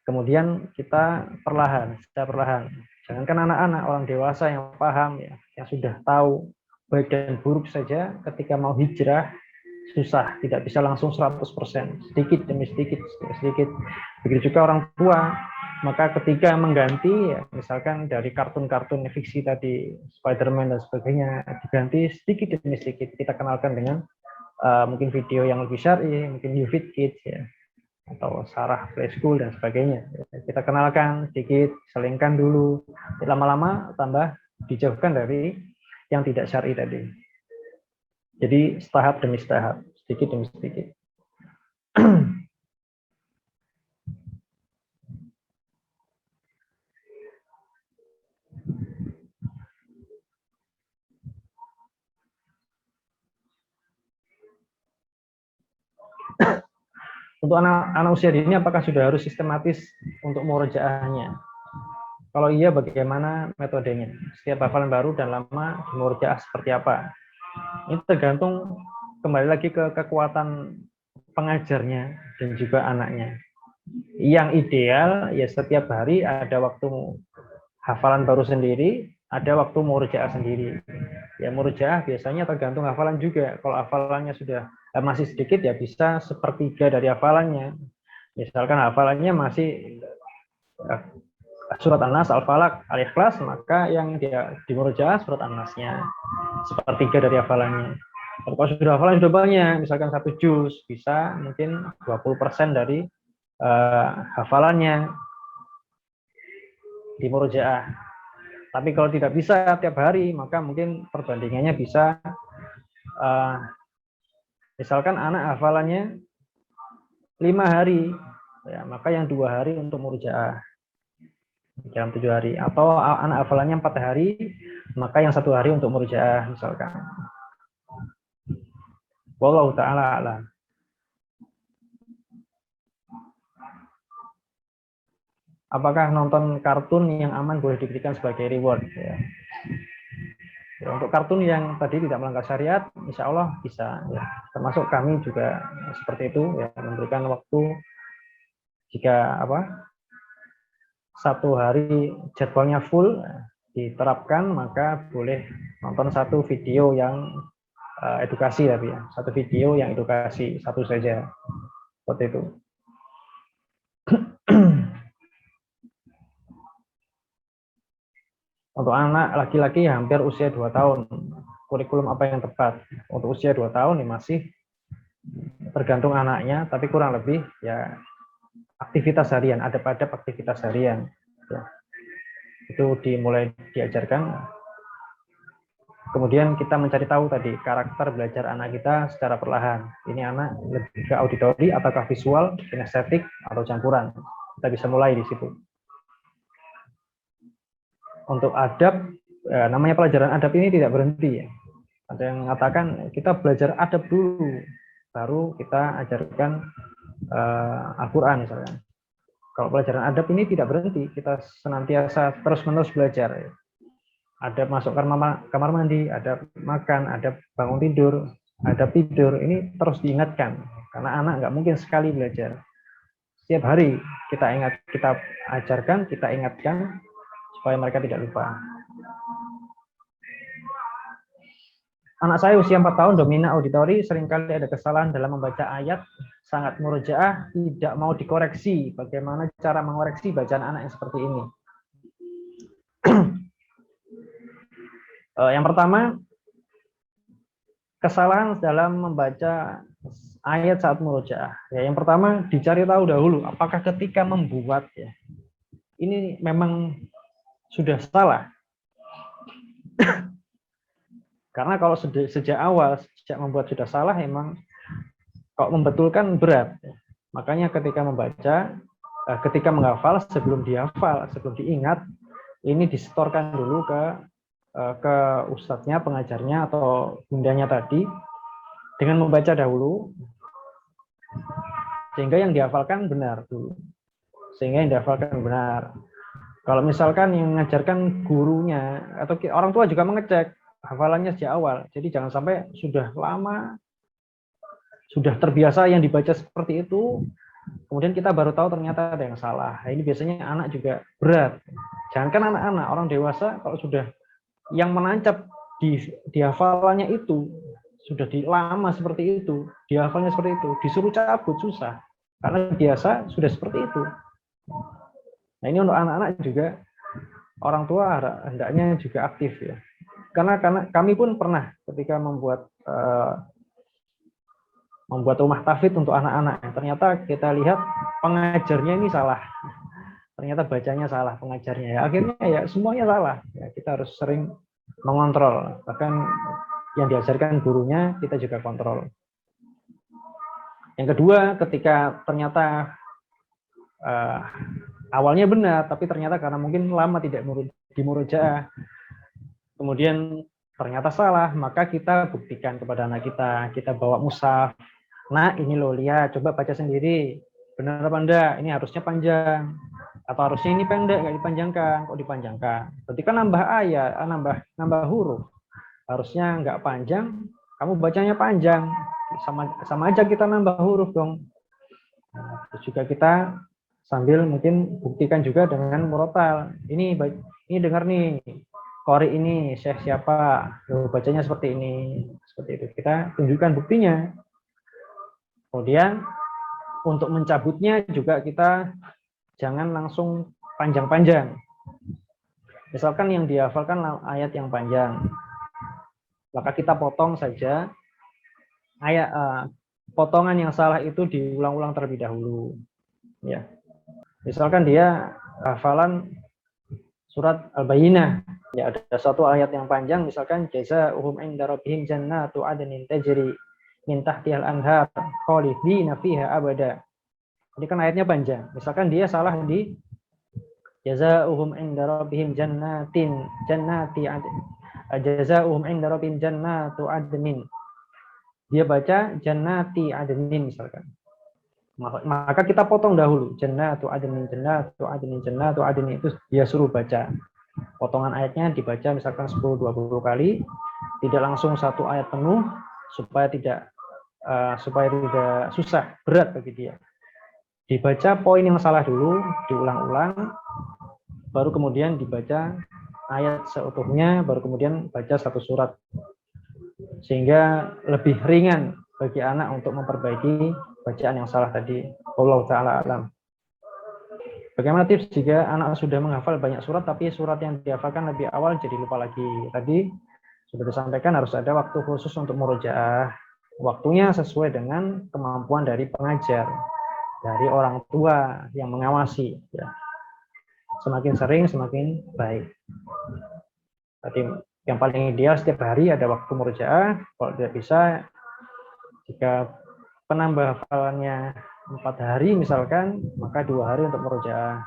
Kemudian kita secara perlahan. Jangankan anak-anak, orang dewasa yang paham ya, yang sudah tahu baik dan buruk saja ketika mau hijrah susah, tidak bisa langsung 100%, sedikit demi sedikit. Begitu juga orang tua, maka ketika mengganti ya, misalkan dari kartun-kartun fiksi tadi Spider-Man dan sebagainya diganti sedikit demi sedikit, kita kenalkan dengan mungkin video yang lebih syar'i, mungkin YouFit Kids ya, atau Sarah Play School dan sebagainya. Kita kenalkan sedikit, selingkan dulu, lama-lama tambah dijauhkan dari yang tidak syar'i tadi. Jadi tahap demi tahap, sedikit demi sedikit. Untuk anak usia dini apakah sudah harus sistematis untuk murojaahnya? Kalau iya bagaimana metodenya? Setiap hafalan baru dan lama di murojaah seperti apa? Ini tergantung kembali lagi ke kekuatan pengajarnya dan juga anaknya. Yang ideal ya setiap hari ada waktu hafalan baru sendiri, ada waktu murojaah sendiri. Ya murojaah biasanya tergantung hafalan juga. Kalau hafalannya sudah masih sedikit ya bisa sepertiga dari hafalannya. Misalkan hafalannya masih surat An-Nas, Al-Falaq, Al-Ikhlas, maka yang dia di murojaah surat An-Nasnya sepertiga dari hafalannya. Kalau sudah hafalan sudah banyak, misalkan 1 juz, bisa mungkin 20% dari hafalannya di murojaah. Tapi kalau tidak bisa tiap hari, maka mungkin perbandingannya bisa misalkan anak hafalannya 5 hari, ya, maka yang 2 hari untuk murojaah dalam 7 hari. Atau anak hafalannya 4 hari, maka yang 1 hari untuk murojaah misalkan. Wallahu ta'ala a'lam. Apakah nonton kartun yang aman boleh diberikan sebagai reward? Ya. Ya, untuk kartun yang tadi tidak melanggar syariat, insya Allah bisa. Ya. Termasuk kami juga seperti itu, ya, memberikan waktu Jika satu hari jadwalnya full diterapkan, maka boleh nonton satu video yang edukasi, tapi ya satu video yang edukasi, satu saja, seperti itu. Untuk anak laki-laki hampir usia 2 tahun, kurikulum apa yang tepat? Untuk usia 2 tahun ini masih tergantung anaknya, tapi kurang lebih ya aktivitas harian, adab-adab aktivitas harian. Ya. Itu dimulai diajarkan. Kemudian kita mencari tahu tadi karakter belajar anak kita secara perlahan. Ini anak lebih ke auditori ataukah visual, kinestetik, atau campuran. Kita bisa mulai di situ. Untuk adab, namanya pelajaran adab ini tidak berhenti ya. Ada yang mengatakan kita belajar adab dulu, baru kita ajarkan Al-Quran misalnya. Kalau pelajaran adab ini tidak berhenti, kita senantiasa terus-menerus belajar. Adab masuk kamar mandi, adab makan, adab bangun tidur, adab tidur, ini terus diingatkan. Karena anak nggak mungkin sekali belajar. Setiap hari kita ajarkan, kita ingatkan, supaya mereka tidak lupa. Anak saya usia 4 tahun, dominan auditori, seringkali ada kesalahan dalam membaca ayat, sangat murojaah, tidak mau dikoreksi. Bagaimana cara mengoreksi bacaan anak yang seperti ini? Yang pertama, kesalahan dalam membaca ayat saat murojaah. Ya, yang pertama, dicari tahu dahulu, apakah ketika membuat ya, ini memang sudah salah. Karena kalau sejak awal, sejak membuat sudah salah, emang kalau membetulkan berat. Makanya ketika membaca, ketika menghafal, sebelum dihafal, sebelum diingat, ini disetorkan dulu ke ustadznya, pengajarnya, atau bundanya tadi, dengan membaca dahulu, sehingga yang dihafalkan benar dulu. Sehingga yang dihafalkan benar. Kalau misalkan yang mengajarkan gurunya atau orang tua juga mengecek hafalannya sejak awal, jadi jangan sampai sudah lama, sudah terbiasa yang dibaca seperti itu, kemudian kita baru tahu ternyata ada yang salah. Ini biasanya anak juga berat. Jangankan anak-anak, orang dewasa kalau sudah yang menancap di hafalannya itu sudah lama seperti itu, dihafalnya seperti itu, disuruh cabut susah, karena biasa sudah seperti itu. Nah, ini untuk anak-anak juga orang tua hendaknya juga aktif ya. Karena kami pun pernah ketika membuat rumah tahfidz untuk anak-anak, ternyata kita lihat pengajarnya ini salah. Ternyata bacanya salah pengajarnya ya. Akhirnya ya semuanya salah. Ya, kita harus sering mengontrol. Bahkan yang diajarkan gurunya kita juga kontrol. Yang kedua, ketika ternyata awalnya benar, tapi ternyata karena mungkin lama tidak dimurojaah, kemudian ternyata salah, maka kita buktikan kepada anak kita bawa mushaf. Nah, ini loh, lihat, coba baca sendiri. Benar apa enggak? Ini harusnya panjang. Atau harusnya ini pendek, nggak dipanjangkan. Kok dipanjangkan? Berarti kan nambah ayat, nambah huruf. Harusnya nggak panjang, kamu bacanya panjang. Sama aja kita nambah huruf dong. Nah, terus juga kita sambil mungkin buktikan juga dengan murotal. Ini dengar nih, qori ini, syekh siapa, bacanya seperti ini, seperti itu. Kita tunjukkan buktinya. Kemudian untuk mencabutnya juga kita jangan langsung panjang-panjang. Misalkan yang dihafalkan ayat yang panjang, maka kita potong saja ayat. Potongan yang salah itu diulang-ulang terlebih dahulu. Ya. Misalkan dia hafalan surat Al-Bayyinah, ya ada satu ayat yang panjang, misalkan jazaa'uhum 'inda rabbihim jannatu 'adnin tajri min tahtihal anhar khalidina fiha abada. Ini kan ayatnya panjang. Misalkan dia salah di jazaa'uhum 'inda rabbihim jannati jazaa'uhum 'inda rabbihim jannatu 'adnin. Dia baca jannati 'adnin misalkan. Maka kita potong dahulu jannatu 'adnin, jannatu 'adnin, jannatu 'adnin, itu dia suruh baca. Potongan ayatnya dibaca misalkan 10-20 kali, tidak langsung satu ayat penuh supaya tidak susah, berat bagi dia. Dibaca poin yang salah dulu, diulang-ulang, baru kemudian dibaca ayat seutuhnya, baru kemudian baca satu surat. Sehingga lebih ringan bagi anak untuk memperbaiki bacaan yang salah tadi. Wallahu ta'ala alam. Bagaimana tips jika anak sudah menghafal banyak surat, tapi surat yang dihafalkan lebih awal jadi lupa lagi? Tadi sudah disampaikan harus ada waktu khusus untuk murojaah. Waktunya sesuai dengan kemampuan dari pengajar, dari orang tua yang mengawasi. Ya. Semakin sering, semakin baik. Tadi yang paling ideal setiap hari ada waktu murojaah. Kalau tidak bisa, jika penambah hafalannya 4 hari misalkan, maka 2 hari untuk murojaah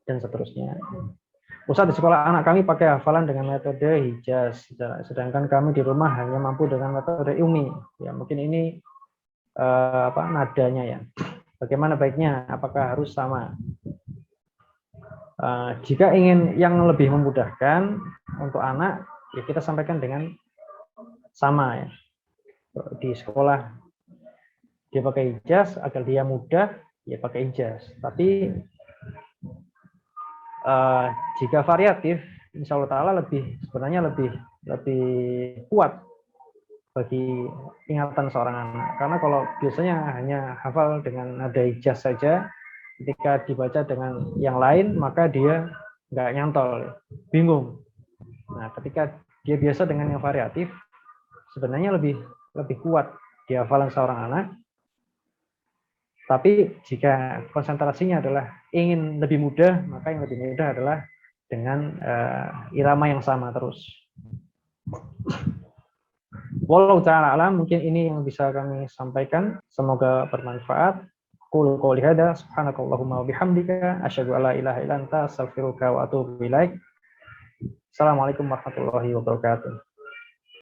dan seterusnya. Ustaz, di sekolah anak kami pakai hafalan dengan metode hijaz, sedangkan kami di rumah hanya mampu dengan metode umi. Ya, mungkin ini nadanya ya. Bagaimana baiknya? Apakah harus sama? Jika ingin yang lebih memudahkan untuk anak, ya kita sampaikan dengan sama ya. Di sekolah dia pakai ijaz agar dia mudah, ya pakai ijaz. Tapi jika variatif, insya Allah Taala sebenarnya lebih kuat bagi ingatan seorang anak. Karena kalau biasanya hanya hafal dengan nada ijaz saja, ketika dibaca dengan yang lain, maka dia nggak nyantol, bingung. Nah, ketika dia biasa dengan yang variatif, sebenarnya lebih kuat di hafalan seorang anak. Tapi jika konsentrasinya adalah ingin lebih mudah, maka yang lebih mudah adalah dengan irama yang sama terus. Wallahu ta'ala alam, mungkin ini yang bisa kami sampaikan. Semoga bermanfaat. Qul qouli hadza subhanakallahumma wa bihamdika asyhadu an la ilaha illa anta astaghfiruka wa atubu ilaik. Assalamualaikum warahmatullahi wabarakatuh.